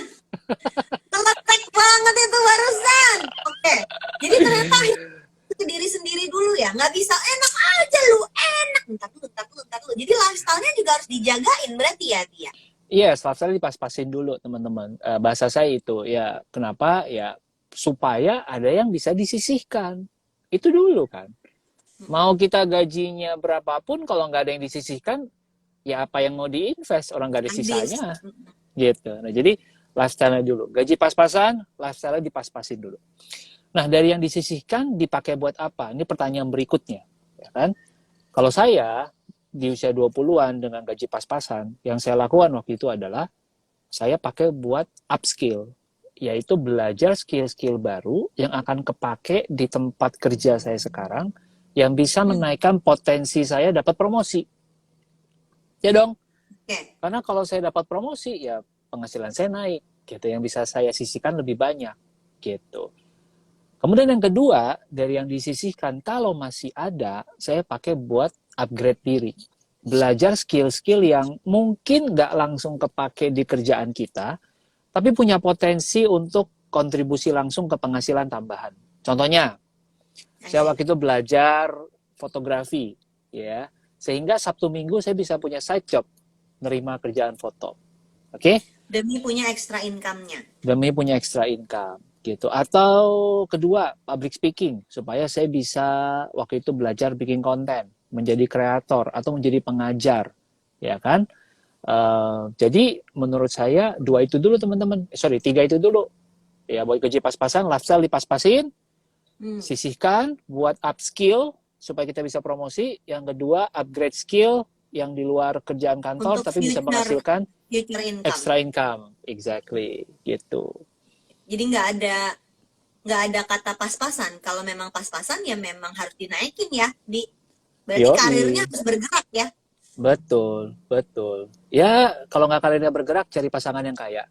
teletek banget itu barusan. Oke, jadi ternyata ke diri sendiri dulu ya, nggak bisa enak aja lu enak, ntar dulu. Jadi lifestyle-nya juga harus dijagain berarti ya dia. Iya, lifestyle dipas-pasin dulu, teman-teman. Bahasa saya itu, ya, kenapa? Ya, supaya ada yang bisa disisihkan. Itu dulu kan. Mau kita gajinya berapapun, kalau nggak ada yang disisihkan, ya apa yang mau diinvest, orang nggak ada Habis. sisanya. Gitu. Nah, jadi lifestyle-nya dulu. Gaji pas-pasan, lifestyle-nya dipas-pasin dulu. Nah, dari yang disisihkan dipakai buat apa? Ini pertanyaan berikutnya, ya kan? Kalau saya di usia 20-an dengan gaji pas-pasan, yang saya lakukan waktu itu adalah saya pakai buat upskill, yaitu belajar skill-skill baru yang akan kepake di tempat kerja saya sekarang, yang bisa menaikkan potensi saya dapat promosi. Ya dong, Oke. karena kalau saya dapat promosi, ya penghasilan saya naik, gitu, yang bisa saya sisihkan lebih banyak, gitu. Kemudian yang kedua, dari yang disisihkan, kalau masih ada, saya pakai buat upgrade diri. Belajar skill-skill yang mungkin nggak langsung kepake di kerjaan kita, tapi punya potensi untuk kontribusi langsung ke penghasilan tambahan. Contohnya, saya Oke. waktu itu belajar fotografi, ya, sehingga Sabtu Minggu saya bisa punya side job, nerima kerjaan foto. Oke? Demi punya extra income-nya. Demi punya extra income gitu. Atau kedua, public speaking, supaya saya bisa waktu itu belajar bikin konten, menjadi kreator atau menjadi pengajar, ya kan? Jadi menurut saya dua itu dulu, teman-teman. Sorry, tiga itu dulu. Ya, buat gaji pas-pasan, lifestyle dipas-pasin, Hmm. sisihkan buat upskill supaya kita bisa promosi. Yang kedua, upgrade skill yang di luar kerjaan kantor Untuk tapi bisa future menghasilkan future income. extra income. Exactly, gitu. Jadi nggak ada kata pas-pasan. Kalau memang pas-pasan ya memang harus dinaikin ya. Berarti karirnya Yoi. harus bergerak ya. Betul, betul. Ya, kalau nggak kalian bergerak, cari pasangan yang kaya.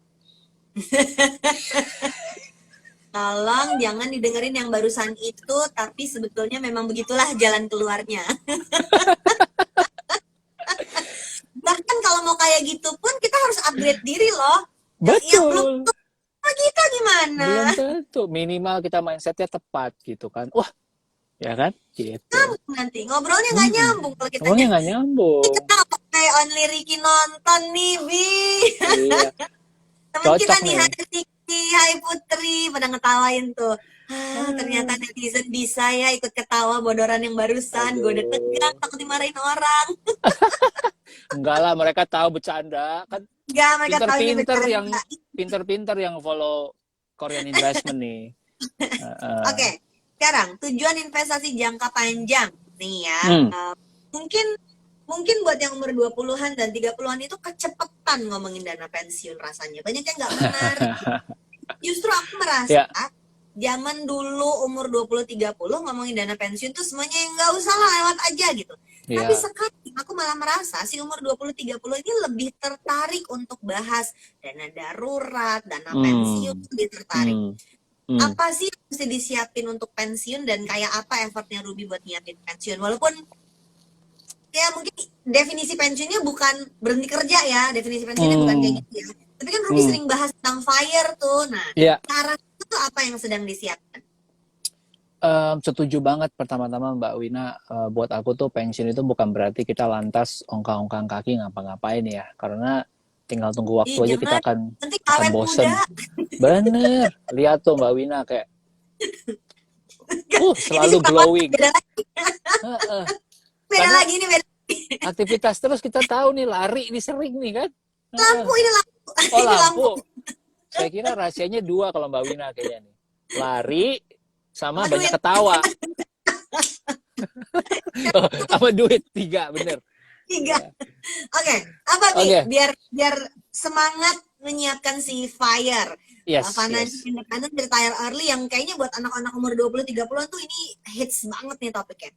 Tolong jangan didengerin yang barusan itu, tapi sebetulnya memang begitulah jalan keluarnya. Bahkan kalau mau kayak gitu pun kita harus upgrade diri loh. Ya belum Betul. tentu kita gimana? Belum tentu. Minimal kita mindsetnya tepat gitu kan. Wah, ya kan? Gitu. Nanti ngobrolnya nggak nyambung kalau Ngomongnya kitanya. nggak nyambung. Kita pakai only Ricky nonton nih, Bi. Iya, Teman kita cocok nih, nih. Hai Ricky, Hai Putri, pada ngetawain tuh. Ternyata netizen bisa ya ikut ketawa bodoran yang barusan. Gue udah tegang Aduh. takut dimarahin orang. Enggak lah, mereka tahu bercanda. Kan Enggak, mereka tahu ini pinter-pinter yang bercanda. pinter-pinter yang follow Korean investment nih. Heeh. Oke, sekarang tujuan investasi jangka panjang nih ya. Hmm. Mungkin mungkin buat yang umur 20-an dan 30-an itu kecepetan ngomongin dana pensiun rasanya. Banyak yang nggak menarik. Justru aku merasa Ya, zaman dulu umur 20-30 ngomongin dana pensiun tuh semuanya yang nggak usah lah, lewat aja gitu. Tapi ya. sekarang aku malah merasa si umur 20-30 ini lebih tertarik untuk bahas dana darurat, dana pensiun, Hmm. lebih tertarik. Hmm. Hmm. Apa sih yang mesti disiapin untuk pensiun dan kayak apa effortnya Ruby buat nyiapin pensiun? Walaupun ya mungkin definisi pensiunnya bukan berhenti kerja ya, definisi pensiunnya bukan kayak Hmm. gitu ya. Tapi kan Ruby Hmm. sering bahas tentang FIRE tuh. Nah, Ya, cara itu apa yang sedang disiapkan? setuju banget pertama-tama Mbak Wina. Buat aku tuh pensiun itu bukan berarti kita lantas ongkang-ongkang kaki ngapa-ngapain ya. Karena tinggal tunggu waktu Ih, aja kita jangan, nanti akan awet muda. bosen. Bener, lihat tuh Mbak Wina kayak Ini selalu sih perawat glowing. beda lagi. Heeh. Beda Karena lagi ini beda. aktivitas terus kita tahu nih lari ini sering nih kan. Heeh. Lampu ini lampu. Oh Ini lampu. lampu. Saya kira rahasianya dua kalau Mbak Wina kayaknya nih. Lari sama Sama banyak duit ketawa. Oh, sama duit tiga bener. 3. Ya. Oke, apa nih Oke, biar biar semangat menyiapkan si FIRE, yes, financial yes. independence, retire early, yang kayaknya buat anak-anak umur 20-30-an tuh ini hits banget nih topiknya.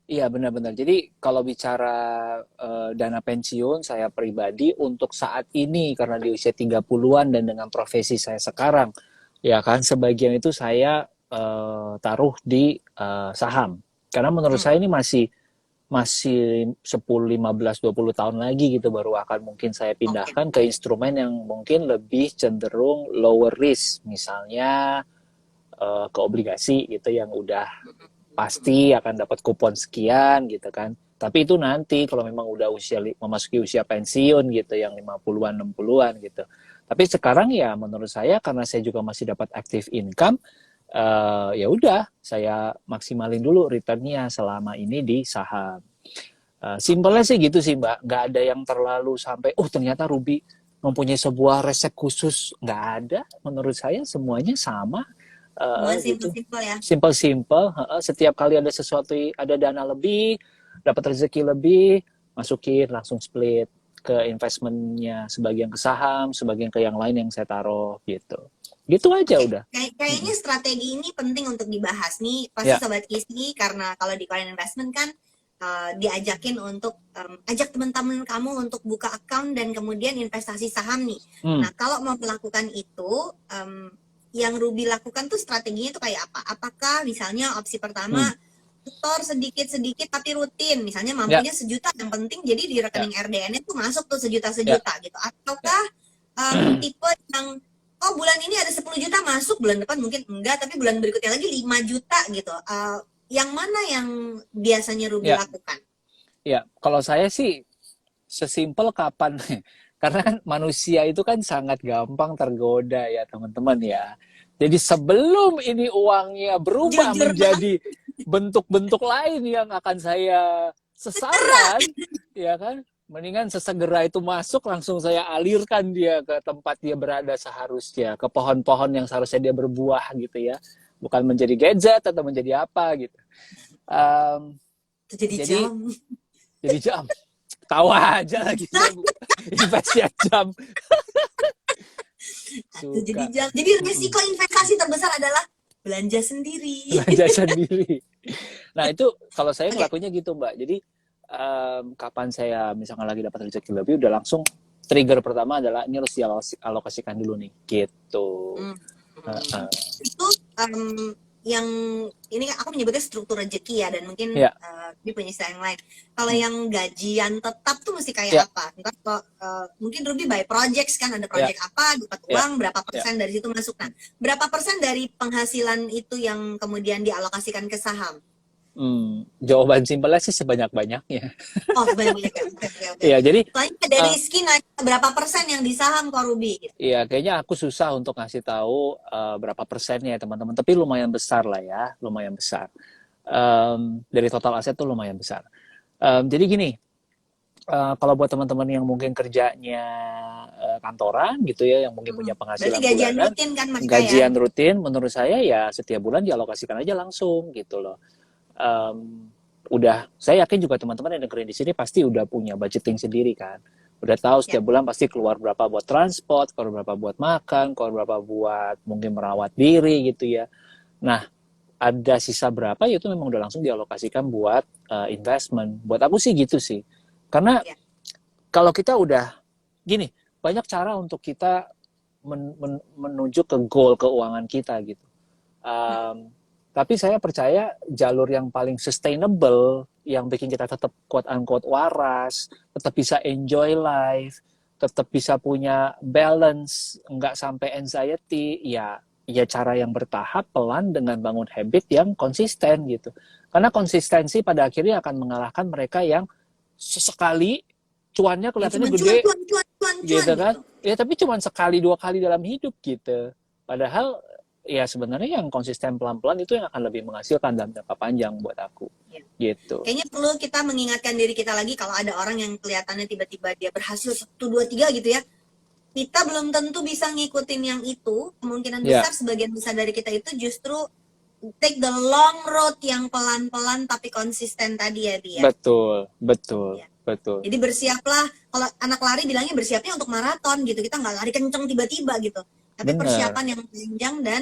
Iya benar-benar. Jadi kalau bicara dana pensiun saya pribadi untuk saat ini karena di usia 30-an dan dengan profesi saya sekarang, ya kan sebagian itu saya taruh di saham. Karena menurut Hmm, saya ini masih 10, 15, 20 tahun lagi gitu baru akan mungkin saya oke. pindahkan ke instrumen yang mungkin lebih cenderung lower risk, misalnya ke obligasi gitu yang udah pasti akan dapat kupon sekian gitu kan. Tapi itu nanti kalau memang udah memasuki usia pensiun gitu yang 50-an 60-an gitu. Tapi sekarang ya menurut saya karena saya juga masih dapat active income ya udah saya maksimalin dulu returnnya selama ini di saham. Simpelnya sih gitu sih Mbak, nggak ada yang terlalu sampai ternyata Ruby mempunyai sebuah resep khusus, nggak ada. Menurut saya semuanya sama Semua gitu, simple-simple ya. simple. Setiap kali ada sesuatu, ada dana lebih, dapat rezeki lebih, masukin langsung split ke investmentnya, sebagian ke saham, sebagian ke yang lain yang saya taruh gitu aja Oke, udah. kayaknya strategi ini penting untuk dibahas nih. Pasti Ya. Sobat Kisi, karena kalau di Korean Investment kan diajakin untuk ajak teman-teman kamu untuk buka account dan kemudian investasi saham nih. Hmm. Nah, kalau mau melakukan itu, yang Ruby lakukan tuh strateginya tuh kayak apa? Apakah misalnya opsi pertama setor sedikit-sedikit tapi rutin, misalnya Ya. mampunya sejuta, yang penting jadi di rekening RDN itu masuk tuh Ya. sejuta-sejuta gitu. Ataukah tipe yang bulan ini ada 10 juta masuk, bulan depan mungkin enggak, tapi bulan berikutnya lagi 5 juta gitu. Yang mana yang biasanya Ruby Ya. lakukan? Ya, kalau saya sih sesimpel kapan karena kan manusia itu kan sangat gampang tergoda ya teman-teman ya. Jadi sebelum ini uangnya berubah Jujur banget. menjadi bentuk-bentuk lain yang akan saya sesalkan, ya kan? Mendingan sesegera itu masuk langsung saya alirkan dia ke tempat dia berada seharusnya, ke pohon-pohon yang seharusnya dia berbuah gitu ya. Bukan menjadi gadget atau menjadi apa gitu. Itu jadi Jadi jam. jadi jam. Tawa aja lagi saya investasi jam. Itu jadi Suka jam. Jadi risiko investasi terbesar adalah belanja sendiri. belanja sendiri. Nah itu kalau saya Oke. ngelakuinnya gitu Mbak. Jadi kapan saya misalkan lagi dapat rezeki lebih udah langsung trigger pertama adalah ini harus dialokasikan dulu nih gitu. Itu yang ini aku menyebutnya struktur rezeki ya, dan mungkin Ya. dia punya istilah yang lain. Kalau yang gajian tetap tuh mesti kayak apa? Ntar mungkin Ruby by projects kan, ada project apa, dapat uang berapa persen dari situ masuk. Nah, berapa persen dari penghasilan itu yang kemudian dialokasikan ke saham? Jawaban simpelnya sih sebanyak-banyaknya. Oh, sebanyak-banyak ya. Oke, oke, oke. Iya, jadi Soalnya dari eh, Rizky nanya berapa persen yang di saham Kak Ruby gitu. iya kayaknya aku susah untuk ngasih tahu berapa persennya ya teman-teman. Tapi lumayan besar lah ya, lumayan besar. Dari total aset tuh lumayan besar. Jadi gini, kalau buat teman-teman yang mungkin kerjanya kantoran gitu ya, yang mungkin Hmm. punya Berarti penghasilan gajian bulanan, rutin kan mereka ya? gajian rutin, menurut saya ya setiap bulan dialokasikan aja langsung gitu loh. Udah, saya yakin juga teman-teman yang dengerin di sini pasti udah punya budgeting sendiri kan. Udah tahu Ya. setiap bulan pasti keluar berapa buat transport, keluar berapa buat makan, keluar berapa buat mungkin merawat diri gitu ya. Nah, ada sisa berapa ya itu memang udah langsung dialokasikan buat investment. Buat aku sih gitu sih. Karena Ya. kalau kita udah gini, banyak cara untuk kita menuju ke goal keuangan kita gitu. Um, tapi saya percaya jalur yang paling sustainable, yang bikin kita tetap quote unquote waras, tetap bisa enjoy life, tetap bisa punya balance, nggak sampai anxiety, ya cara yang bertahap pelan dengan bangun habit yang konsisten gitu. Karena konsistensi pada akhirnya akan mengalahkan mereka yang sesekali cuannya Yang kelihatannya cuma gede cuan, cuan, cuan, cuan, cuan gitu kan. gitu. Ya tapi cuma sekali dua kali dalam hidup gitu. Padahal ya sebenarnya yang konsisten pelan-pelan itu yang akan lebih menghasilkan dalam jangka panjang buat aku Ya. gitu. Kayaknya perlu kita mengingatkan diri kita lagi kalau ada orang yang kelihatannya tiba-tiba dia berhasil 1, 2, 3 gitu ya. Kita belum tentu bisa ngikutin yang itu. Kemungkinan Ya, besar sebagian besar dari kita itu justru take the long road yang pelan-pelan tapi konsisten tadi ya, Bi ya. betul, betul, Ya. betul. Jadi bersiaplah, kalau anak lari bilangnya bersiapnya untuk maraton gitu. Kita nggak lari kenceng tiba-tiba gitu. Tapi Bener, persiapan yang panjang dan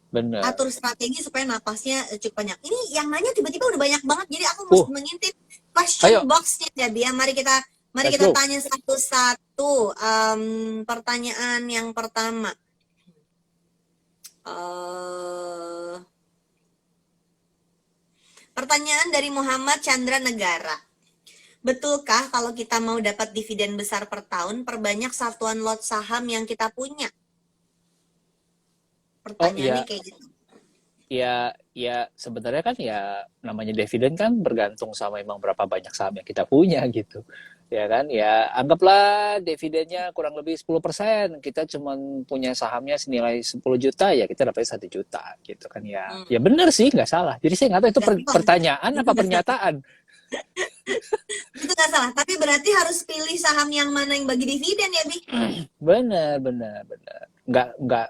bener. atur strategi supaya napasnya cukup banyak. Ini yang nanya tiba-tiba udah banyak banget. Jadi aku Uh, mesti mengintip question ayo, box-nya ya, Bia. Mari let's kita go. tanya satu-satu. Pertanyaan yang pertama. Uh, Pertanyaan dari Muhammad Chandra Negara. Betulkah kalau kita mau dapat dividen besar per tahun, perbanyak satuan lot saham yang kita punya? Oh Pertanyaannya iya, kayak gitu. ya sebenarnya kan ya namanya dividen kan bergantung sama emang berapa banyak saham yang kita punya gitu. Ya kan? Ya anggaplah dividennya kurang lebih 10%. Kita cuma punya sahamnya senilai 10 juta ya kita dapatnya 1 juta gitu kan ya. Hmm, Ya benar sih nggak salah. Jadi saya nggak tahu itu gak salah. pertanyaan Itu apa gak salah. pernyataan. Itu gak salah. Tapi berarti harus pilih saham yang mana yang bagi dividen ya, Bi? Benar, benar, benar.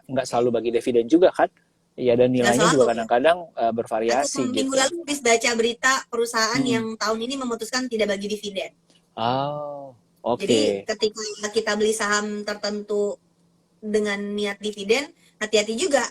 Nggak selalu bagi dividen juga kan. Ya dan Gak nilainya juga selalu ya. kadang-kadang Aku bervariasi minggu gitu. lalu habis baca berita perusahaan Mm-mm. yang tahun ini memutuskan tidak bagi dividen. Oh, Jadi oke. ketika kita beli saham tertentu dengan niat dividen, hati-hati juga.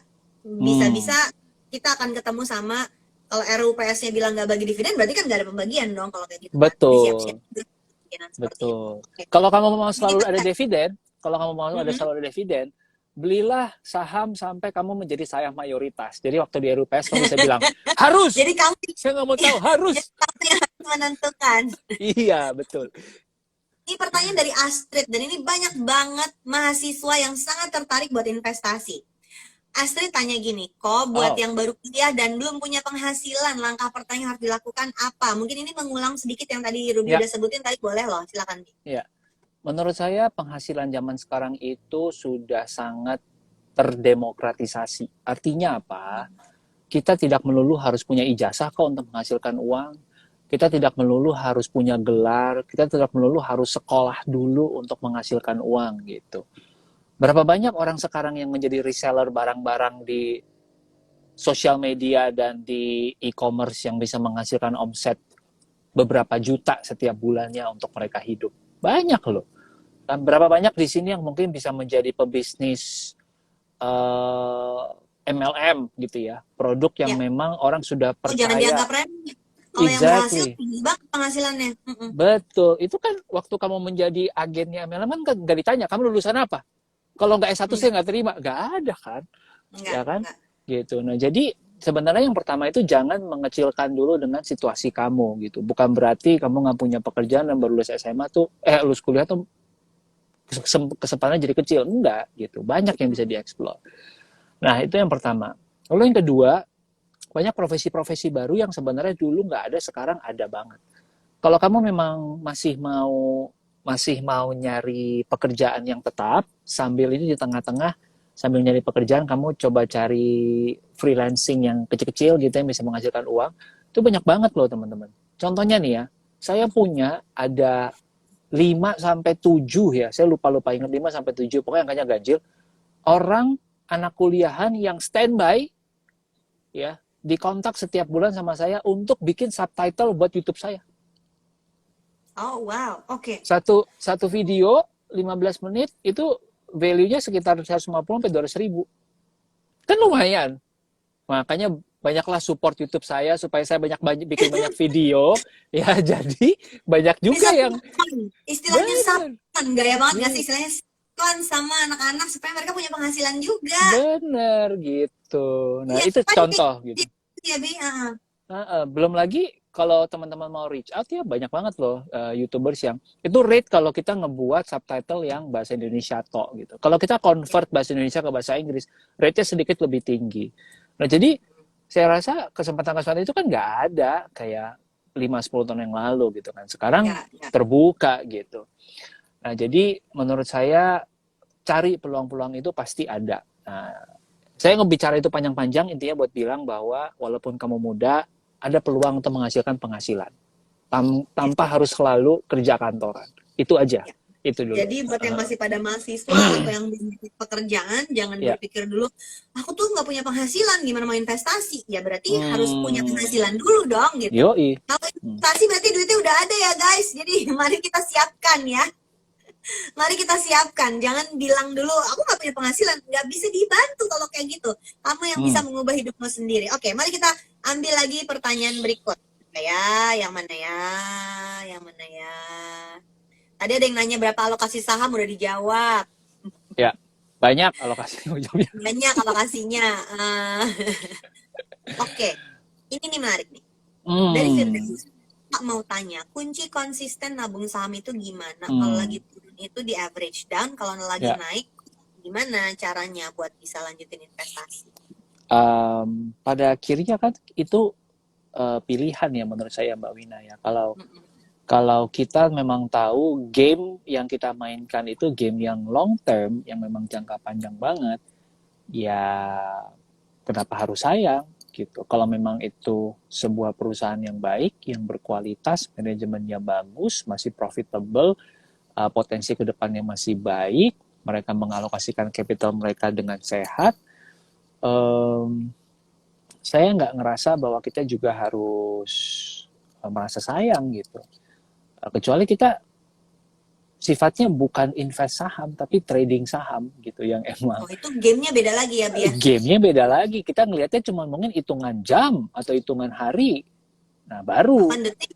Hmm, Bisa-bisa kita akan ketemu sama, kalau RUPS-nya bilang nggak bagi dividen, berarti kan nggak ada pembagian dong kalau kayak gitu kan. Jadi siap-siap betul. kemungkinan seperti itu. Betul. Oke. Kalau kamu mau Jadi selalu kita ada cek. dividen, kalau kamu mau ada Mm-mm. selalu ada dividen, belilah saham sampai kamu menjadi saham mayoritas. Jadi waktu di RUPS kamu bisa bilang, harus! Jadi kamu, Saya nggak mau tahu, jadi harus! kamu yang harus menentukan. Iya, betul. Ini pertanyaan dari Astrid, dan ini banyak banget mahasiswa yang sangat tertarik buat investasi. Astrid tanya gini, kok buat Oh, yang baru kuliah dan belum punya penghasilan, langkah pertama yang harus dilakukan apa? Mungkin ini mengulang sedikit yang tadi Ruby ya, udah sebutin, tadi boleh loh, silakan. ya. Menurut saya penghasilan zaman sekarang itu sudah sangat terdemokratisasi. Artinya apa? Kita tidak melulu harus punya ijazah kok untuk menghasilkan uang. Kita tidak melulu harus punya gelar, kita tidak melulu harus sekolah dulu untuk menghasilkan uang gitu. Berapa banyak orang sekarang yang menjadi reseller barang-barang di sosial media dan di e-commerce yang bisa menghasilkan omset beberapa juta setiap bulannya untuk mereka hidup. Banyak loh. Dan berapa banyak di sini yang mungkin bisa menjadi pebisnis uh, MLM gitu ya. Produk yang Ya, memang orang sudah oh jangan percaya. dianggap remeh. Kalau yang berhasil, Exactly. tinggi banget penghasilannya. Mm-mm. Betul. Itu kan waktu kamu menjadi agennya MLM kan nggak ditanya, kamu lulusan apa? Kalau nggak S1 saya Enggak, nggak terima. Nggak ada kan? enggak, Ya kan? enggak. Gitu. Nah, jadi sebenarnya yang pertama itu jangan mengecilkan dulu dengan situasi kamu gitu. Bukan berarti kamu nggak punya pekerjaan dan baru lulus SMA tuh, lulus kuliah tuh kesempatannya jadi kecil. Enggak gitu. Banyak yang bisa dieksplor. Nah, itu yang pertama. Lalu yang kedua, banyak profesi-profesi baru yang sebenarnya dulu nggak ada, sekarang ada banget. Kalau kamu memang masih mau nyari pekerjaan yang tetap, sambil ini di tengah-tengah, sambil nyari pekerjaan, kamu coba cari freelancing yang kecil-kecil gitu yang bisa menghasilkan uang. Itu banyak banget loh teman-teman. Contohnya nih ya, saya punya ada 5 sampai 7 ya, saya lupa-lupa ingat 5 sampai 7, pokoknya angkanya ganjil. Orang anak kuliahan yang standby ya, dikontak setiap bulan sama saya untuk bikin subtitle buat YouTube saya. Oh wow, oke. Satu video 15 menit itu value-nya sekitar 150 sampai 200 ribu. Kan lumayan. Makanya banyaklah support YouTube saya supaya saya bikin banyak video ya, jadi banyak juga Bisa yang istilahnya bener. sapan, gaya banget nggak Iya, sih istilahnya sapan sama anak-anak supaya mereka punya penghasilan juga. bener gitu. Nah, Iya, itu kan contoh gitu. ya Bi. Belum lagi kalau teman-teman mau reach out ya banyak banget loh YouTubers yang itu rate kalau kita ngebuat subtitle yang bahasa Indonesia tok gitu. Kalau kita convert bahasa Indonesia ke bahasa Inggris, rate-nya sedikit lebih tinggi. Nah, jadi saya rasa kesempatan-kesempatan itu kan nggak ada kayak 5-10 tahun yang lalu gitu kan. Sekarang Ya, ya. terbuka gitu. Nah, jadi menurut saya cari peluang-peluang itu pasti ada. Nah, saya ngebicara itu panjang-panjang intinya buat bilang bahwa walaupun kamu muda, ada peluang untuk menghasilkan penghasilan tanpa harus selalu kerja kantoran. Itu aja. Ya. Itu dulu. Jadi buat yang masih pada mahasiswa atau yang belum dapat pekerjaan, jangan Ya. berpikir dulu, aku tuh nggak punya penghasilan, gimana mau investasi? Ya berarti harus punya penghasilan dulu dong gitu. Yoi. Kalau investasi berarti duitnya udah ada ya guys. Jadi mari kita siapkan ya. Mari kita siapkan. Jangan bilang dulu, aku nggak punya penghasilan. Nggak bisa dibantu kalau kayak gitu. Kamu yang bisa mengubah hidupmu sendiri. Oke, mari kita ambil lagi pertanyaan berikut. Ya, yang mana ya? Yang mana ya? Tadi ada yang nanya berapa alokasi saham, udah dijawab. Ya, banyak alokasinya ujungnya. Banyak alokasinya. Oke, ini nih menarik nih. Dari Firdaus, Pak mau tanya, kunci konsisten nabung saham itu gimana? Kalau lagi turun itu di average down, kalau lagi naik, gimana caranya buat bisa lanjutin investasi? Pada akhirnya kan itu pilihan ya menurut saya Mbak Wina ya. Kalau kita memang tahu game yang kita mainkan itu game yang long term, yang memang jangka panjang banget, ya kenapa harus sayang gitu. Kalau memang itu sebuah perusahaan yang baik, yang berkualitas, manajemennya bagus, masih profitable, potensi ke depannya masih baik, mereka mengalokasikan capital mereka dengan sehat, saya nggak ngerasa bahwa kita juga harus merasa sayang gitu. Kecuali kita sifatnya bukan invest saham tapi trading saham gitu yang emang. Oh, itu gamenya beda lagi ya, Bia? Gamenya beda lagi. Kita ngelihatnya cuma mungkin hitungan jam atau hitungan hari. Nah, baru. Bahkan detik.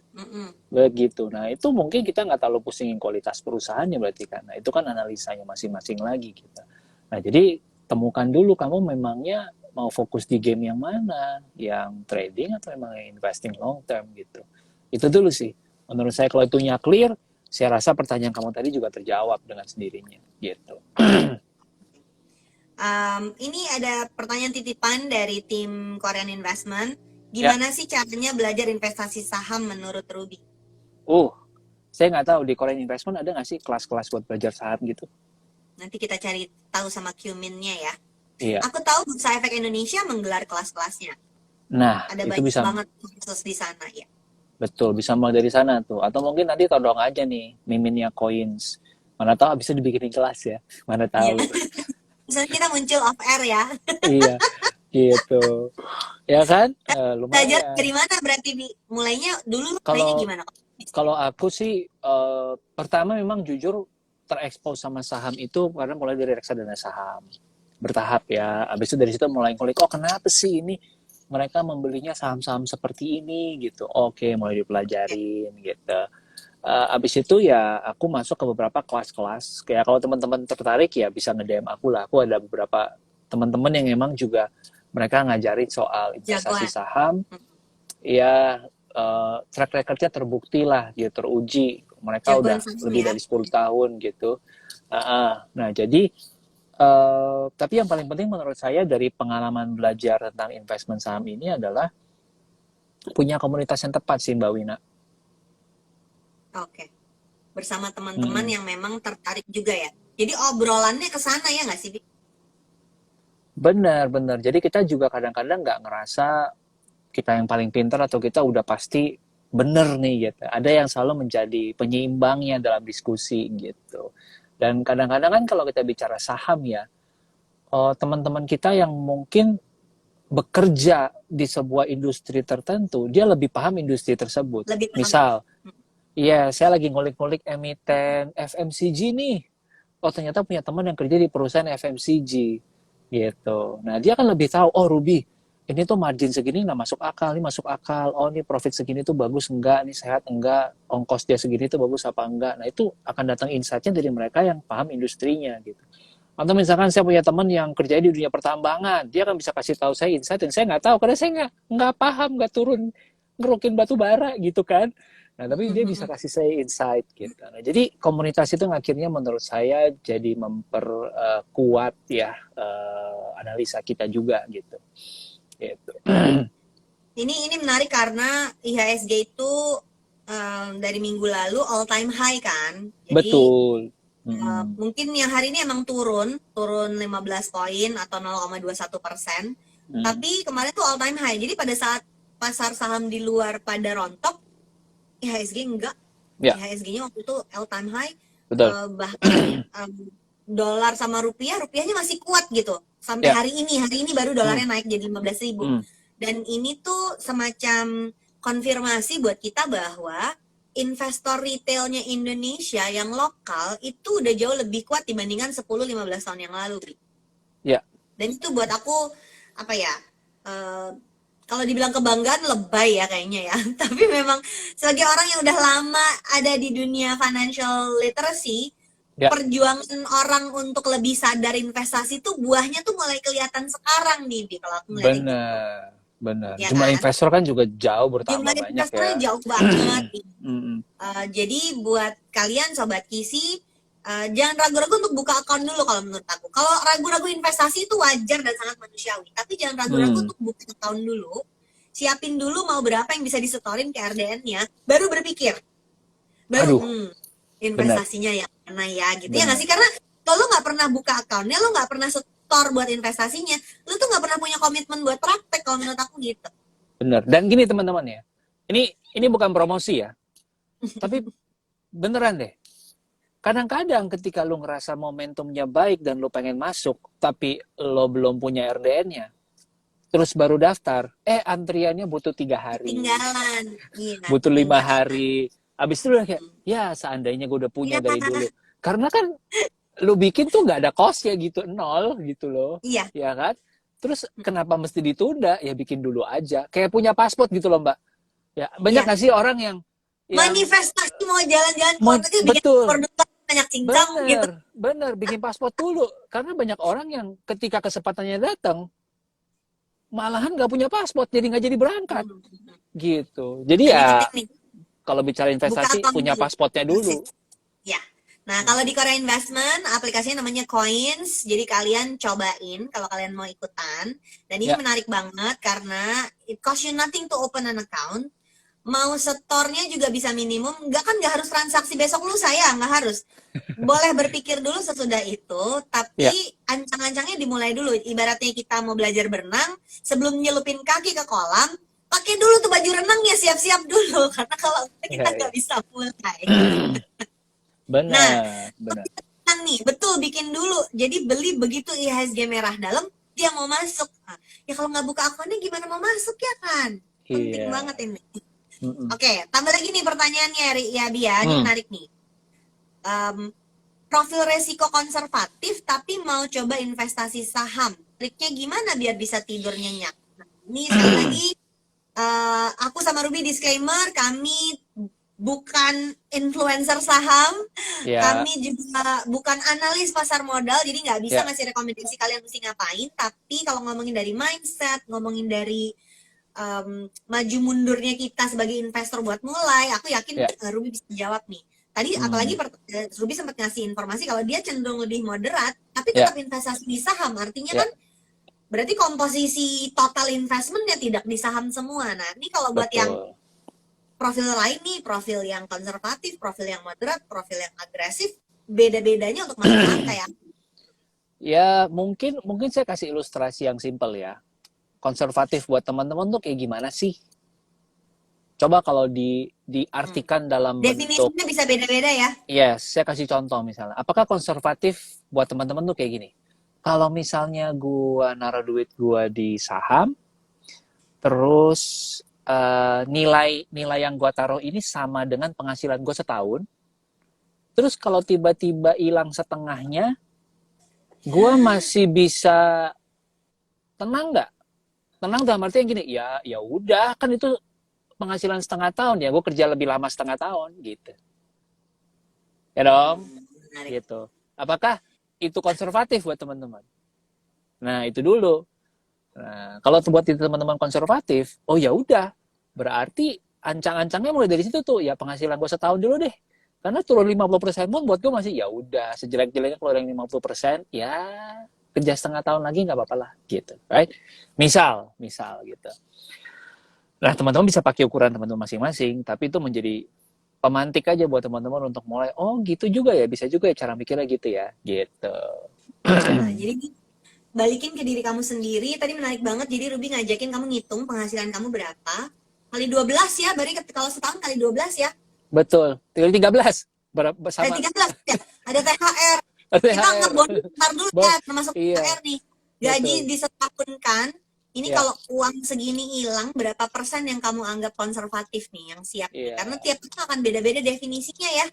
Begitu. Nah, itu mungkin kita nggak terlalu pusingin kualitas perusahaannya berarti kan. Nah, itu kan analisanya masing-masing lagi kita. Nah, jadi temukan dulu kamu memangnya mau fokus di game yang mana, yang trading atau memang yang investing long term gitu. Itu dulu sih. Menurut saya kalau itunya clear, saya rasa pertanyaan kamu tadi juga terjawab dengan sendirinya gitu. Ini ada pertanyaan titipan dari tim Korean Investment. Gimana sih caranya belajar investasi saham menurut Ruby? Saya nggak tahu di Korean Investment ada nggak sih kelas-kelas buat belajar saham gitu? Nanti kita cari tahu sama Qmin-nya ya. Iya. Aku tahu Bursa Efek Indonesia menggelar kelas-kelasnya. Nah, ada itu banyak bisa banget khusus di sana ya. Betul, bisa mulai dari sana tuh. Atau mungkin nanti todong aja nih miminnya coins. Mana tahu bisa dibikin kelas ya. Mana tahu. Misalnya kita muncul off air ya. Iya, gitu. Ya kan? Lumayan. Belajar dari mana berarti mulainya dulu mulainya gimana? Kalau aku sih pertama memang jujur terekspos sama saham itu karena mulai dari reksadana saham. Bertahap ya. Habis itu dari situ mulai ngulik, kenapa sih ini mereka membelinya saham-saham seperti ini gitu. Oke, mulai dipelajarin gitu. Abis itu ya aku masuk ke beberapa kelas-kelas. Kayak kalau teman-teman tertarik ya bisa nge-DM aku lah. Aku ada beberapa teman-teman yang emang juga mereka ngajarin soal investasi saham. Ya track record-nya terbukti lah, gitu, teruji. Mereka udah lebih dari 10 tahun gitu. Nah, jadi Tapi yang paling penting menurut saya dari pengalaman belajar tentang investment saham ini adalah punya komunitas yang tepat sih Mbak Wina. Oke. Bersama teman-teman Mm-mm. yang memang tertarik juga ya. Jadi obrolannya ke sana ya nggak sih, Bi? Benar, benar. Jadi kita juga kadang-kadang nggak ngerasa kita yang paling pintar atau kita udah pasti bener nih gitu. Ada yang selalu menjadi penyeimbangnya dalam diskusi gitu. Dan kadang-kadang kan kalau kita bicara saham ya, teman-teman kita yang mungkin bekerja di sebuah industri tertentu, dia lebih paham industri tersebut. Lebih paham. Misal, iya, saya lagi ngulik-ngulik emiten FMCG nih. Oh, ternyata punya teman yang kerja di perusahaan FMCG gitu. Nah, dia kan lebih tahu, oh Ruby, ini tuh margin segini nggak masuk akal, ini masuk akal. Oh, ini profit segini tuh bagus enggak, ini sehat enggak, ongkos dia segini tuh bagus apa enggak. Nah, itu akan datang insight-nya dari mereka yang paham industrinya gitu. Atau misalkan saya punya teman yang kerja di dunia pertambangan, dia kan bisa kasih tahu saya insight yang saya nggak tahu karena saya nggak paham, nggak turun ngerukin batu bara gitu kan. Nah, tapi dia bisa kasih saya insight gitu. Nah, jadi komunitas itu akhirnya menurut saya jadi memperkuat ya analisa kita juga gitu. Gitu. Ini menarik karena IHSG itu dari minggu lalu all time high kan. Jadi Betul. Mm-mm. mungkin yang hari ini emang turun 15 poin atau 0,21%. Mm. Tapi kemarin tuh all time high. Jadi pada saat pasar saham di luar pada rontok, IHSG enggak. Ya, IHSG-nya waktu itu all time high. betul. Bahkan dolar sama rupiahnya masih kuat gitu. Sampai Ya. hari ini baru Mm. dolarnya naik jadi 15.000. Mm. Dan ini tuh semacam konfirmasi buat kita bahwa investor retailnya Indonesia yang lokal itu udah jauh lebih kuat dibandingkan 10-15 tahun yang lalu. Ya. Dan itu buat aku apa ya? Kalau dibilang kebanggaan lebay ya kayaknya ya. Tapi memang sebagai orang yang udah lama ada di dunia financial literacy, Ya. perjuangan orang untuk lebih sadar investasi tuh buahnya tuh mulai kelihatan sekarang nih, Bi, kalau aku ngeliatnya gitu. Benar. Benar. Ya Jumlah kan? investor kan juga jauh bertambah Jumlah banyak investornya ya. jauh banget. Mm-mm. Jadi buat kalian Sobat Kisi, jangan ragu-ragu untuk buka account dulu kalau menurut aku. Kalau ragu-ragu investasi itu wajar dan sangat manusiawi. Tapi jangan ragu-ragu Mm. untuk buka account dulu. Siapin dulu mau berapa yang bisa disetorin ke RDN-nya. Baru berpikir. Baru, Aduh, benar. investasinya yang mana ya gitu. Ya nggak Benar. sih? Karena kalau lo nggak pernah buka account-nya, lo nggak pernah setor buat investasinya, lo tuh nggak pernah punya komitmen buat praktek kalau menurut aku gitu. Benar. Dan gini teman-teman ya. Ini bukan promosi ya. Tapi beneran deh. Kadang-kadang ketika lu ngerasa momentumnya baik dan lu pengen masuk, tapi lo belum punya RDN-nya, terus baru daftar, antriannya butuh 3 hari, Ketinggalan. Iya, butuh lima ketinggalan. hari. Abis itu udah kayak, ya seandainya gue udah punya Iya, dari dulu. Karena kan lu bikin tuh nggak ada cost ya gitu, nol gitu loh. iya. Ya kan? Terus kenapa mesti ditunda? Ya bikin dulu aja. Kayak punya paspor gitu loh Mbak. Ya, banyak Iya. nggak sih orang yang Manifestasi mau jalan-jalan ke mau luar negeri bikin betul. paspor dulu banyak cincang gitu. Bener, bikin paspor dulu. Karena banyak orang yang ketika kesempatannya datang, malahan nggak punya paspor, jadi nggak jadi berangkat. Gitu. Jadi Nah, ini ya, penting nih. kalau bicara Buka investasi, account punya dulu. pasportnya dulu. Ya. Nah, kalau di Korea Investment, aplikasinya namanya Coins. Jadi kalian cobain kalau kalian mau ikutan. Dan ini Ya. menarik banget karena it cost you nothing to open an account. Mau setornya juga bisa minimum. Nggak harus transaksi besok lusa ya, nggak harus. Boleh berpikir dulu sesudah itu, tapi Ya. ancang-ancangnya dimulai dulu. Ibaratnya kita mau belajar berenang, sebelum nyelupin kaki ke kolam, pakai dulu tuh baju renangnya, siap-siap dulu. Karena kalau kita Ya, nggak ya. bisa mulai. Nah, Benar. nih, betul bikin dulu. Jadi beli begitu IHSG merah dalam, dia mau masuk. Nah, ya kalau nggak buka akunnya gimana mau masuk ya kan? Penting Iya. banget ini. Mm-mm. Oke, tambah lagi nih pertanyaannya ya Bia, ini menarik nih. Profil resiko konservatif tapi mau coba investasi saham. Triknya gimana biar bisa tidur nyenyak? Nah, ini sekali lagi aku sama Ruby disclaimer, kami bukan influencer saham, Ya. kami juga bukan analis pasar modal, jadi nggak bisa Ya. ngasih rekomendasi kalian mesti ngapain. Tapi kalau ngomongin dari mindset, ngomongin dari maju mundurnya kita sebagai investor buat mulai, aku yakin Ya. Ruby bisa jawab nih. Tadi apalagi Hmm. Ruby sempat ngasih informasi kalau dia cenderung lebih moderat, tapi Ya, tetap investasi di saham. Artinya ya, kan berarti komposisi total investmentnya tidak di saham semua. Nah, ini kalau buat yang betul. profil lain nih, profil yang konservatif, profil yang moderat, profil yang agresif, beda-bedanya untuk masuk saham kayak Ya, mungkin mungkin saya kasih ilustrasi yang simpel ya. Konservatif buat teman-teman tuh kayak gimana sih? Coba kalau hmm, diartikan dalam bentuk, definisinya bisa beda-beda ya. ya, saya kasih contoh misalnya. Apakah konservatif buat teman-teman tuh kayak gini? Kalau misalnya gua naruh duit gua di saham, terus nilai nilai yang gua taruh ini sama dengan penghasilan gua setahun. Terus kalau tiba-tiba hilang setengahnya, gua masih bisa tenang nggak? Tenang dalam arti yang gini, ya udah kan itu penghasilan setengah tahun ya, gue kerja lebih lama setengah tahun gitu, ya dong, Menarik. gitu. Apakah itu konservatif buat teman-teman? Nah itu dulu. Nah kalau buat itu teman-teman konservatif, oh ya udah, berarti ancang-ancangnya mulai dari situ tuh, ya penghasilan gue setahun dulu deh. Karena turun 50% pun buat gue masih ya udah, sejelek-jeleknya kalau yang 50%, ya kerja setengah tahun lagi nggak apa-apa lah gitu, right? Misal gitu. Nah, teman-teman bisa pakai ukuran teman-teman masing-masing, tapi itu menjadi pemantik aja buat teman-teman untuk mulai, oh gitu juga ya, bisa juga ya cara mikirnya gitu ya, gitu. Nah, jadi balikin ke diri kamu sendiri. Tadi menarik banget. Jadi Ruby ngajakin kamu ngitung penghasilan kamu berapa. Kali 12 ya. Berarti kalau setahun kali 12 ya. Betul, tinggal 13. Berapa Ada sama 13 ya. Ada THR. Kita THR. anggap bonus ntar dulu ya. Termasuk Iya, THR nih. Gaji betul. disetahunkan. Ini Iya, kalau uang segini hilang, berapa persen yang kamu anggap konservatif nih, yang siap nih? Karena iya, tiap itu akan beda-beda definisinya ya.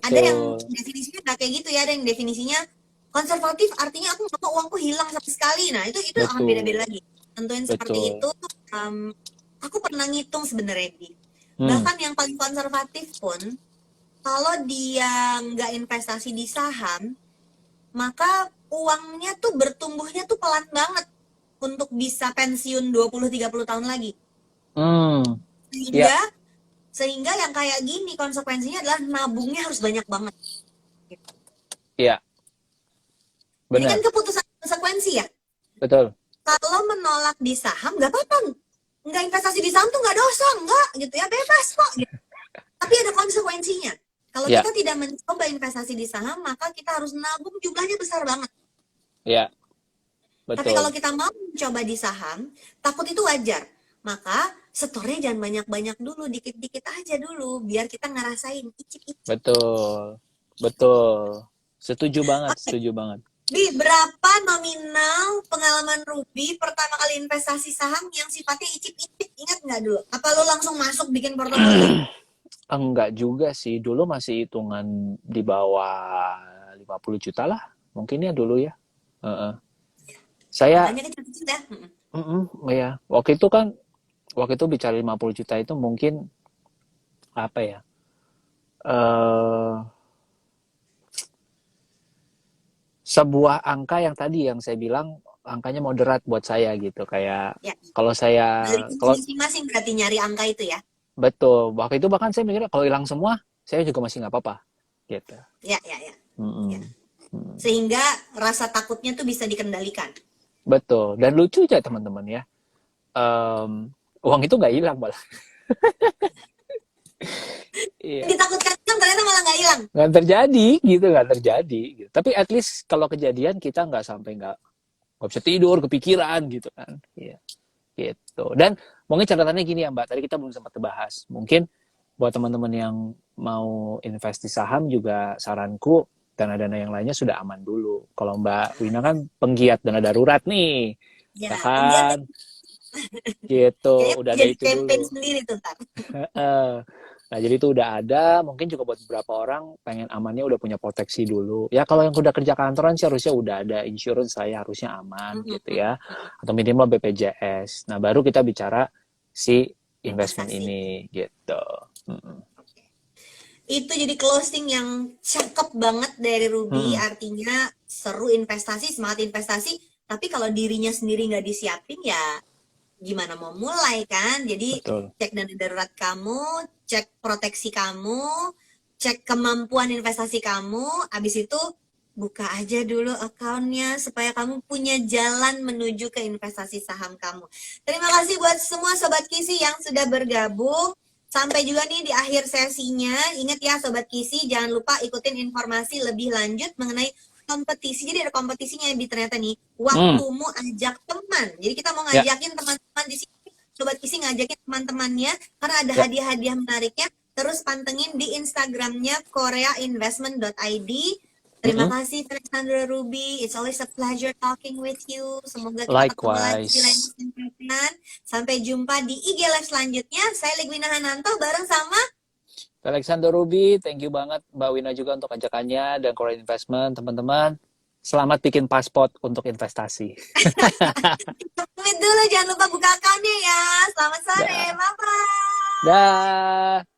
Ada yang betul, definisinya nggak kayak gitu ya, ada yang definisinya konservatif artinya aku nggak mau uangku hilang sama sekali. Nah, itu akan beda-beda betul, lagi. Tentuin seperti betul. itu. Aku pernah ngitung sebenarnya, Di. Hmm, Bahkan yang paling konservatif pun, kalau dia nggak investasi di saham, maka uangnya tuh bertumbuhnya tuh pelan banget untuk bisa pensiun 20-30 tahun lagi. hmm, iya, Sehingga sehingga yang kayak gini konsekuensinya adalah nabungnya harus banyak banget. iya, Ini kan benar, keputusan konsekuensi ya. betul, Kalau menolak di saham nggak apa-apa, nggak investasi di saham tuh nggak dosa, nggak gitu ya, bebas kok gitu. Tapi ada konsekuensinya. Kalau iya, kita tidak mencoba investasi di saham, maka kita harus nabung jumlahnya besar banget. iya, Tapi kalau betul, kita mau mencoba di saham, takut itu wajar. Maka setornya jangan banyak-banyak dulu, dikit-dikit aja dulu, biar kita ngerasain icip-icip. betul, betul. Setuju banget, Oke, setuju banget. Bi, berapa nominal pengalaman Ruby pertama kali investasi saham yang sifatnya icip-icip? Ingat nggak dulu? Apa lo langsung masuk bikin portofolio? Enggak juga sih, dulu masih hitungan di bawah 50 juta lah, mungkin ya dulu ya. Heeh. Saya, Angkanya kecil-kecil ya. ya, waktu itu bicara 50 juta itu mungkin apa ya? eh Sebuah angka yang tadi yang saya bilang angkanya moderat buat saya gitu. Kayak Ya, kalau saya balikin ke kalau masing-masing berarti nyari angka itu ya. betul, waktu itu bahkan saya mikirnya kalau hilang semua, saya juga masih nggak apa-apa gitu. Ya, ya, ya. Ya. Mm-mm. Mm. Sehingga rasa takutnya tuh bisa dikendalikan. Betul. Dan lucu aja teman-teman ya. Uang itu nggak hilang malah. Yang Iya. ditakutkan kan ternyata malah nggak hilang. Nggak terjadi gitu, nggak terjadi. Gitu. Tapi at least kalau kejadian kita nggak sampai nggak bisa tidur, kepikiran gitu kan. Iya. Gitu. Dan mungkin catatannya gini ya Mbak, tadi kita belum sempat bahas. Mungkin buat teman-teman yang mau invest di saham juga saranku dana-dana yang lainnya sudah aman dulu. Kalau Mbak Wina kan penggiat dana darurat nih, Ya, ya penggiat kan? Gitu, kayaknya udah ada jadi itu campaign dulu. sendiri tuh ntar. Nah, jadi itu udah ada. Mungkin juga buat beberapa orang pengen amannya udah punya proteksi dulu. Ya kalau yang udah kerja kantoran sih harusnya udah ada insurance, saya harusnya aman gitu ya. Atau minimal BPJS. Nah, baru kita bicara si investment Investasi. ini gitu. Mm-mm. Itu jadi closing yang cakep banget dari Ruby. Mm-mm. Artinya seru investasi, semangat investasi. Tapi kalau dirinya sendiri nggak disiapin ya gimana mau mulai kan? Jadi Betul. cek dana darurat kamu, cek proteksi kamu, cek kemampuan investasi kamu, abis itu buka aja dulu akunnya supaya kamu punya jalan menuju ke investasi saham kamu. Terima kasih buat semua Sobat Kisi yang sudah bergabung. Sampai juga nih di akhir sesinya. Ingat ya Sobat Kisi, jangan lupa ikutin informasi lebih lanjut mengenai kompetisi. Jadi ada kompetisinya di ternyata nih. Waktumu ajak teman. Jadi kita mau ngajakin teman-teman di sini. Sobat Kisi ngajakin teman-temannya karena ada hadiah-hadiah menariknya. Terus pantengin di Instagramnya koreainvestment.id. Terima kasih Alexandra Ruby. It's always a pleasure talking with you. Semoga kita ketemu lagi di lain kesempatan. Sampai jumpa di IG Live selanjutnya. Saya Ligwina Hananto bareng sama Alexander Ruby. Thank you banget Mbak Wina juga untuk ajakannya dan Korean Investment. Teman-teman, selamat bikin pasport untuk investasi. Pamit dulu, jangan lupa buka akunnya ya. Selamat sore, bye-bye. Dah.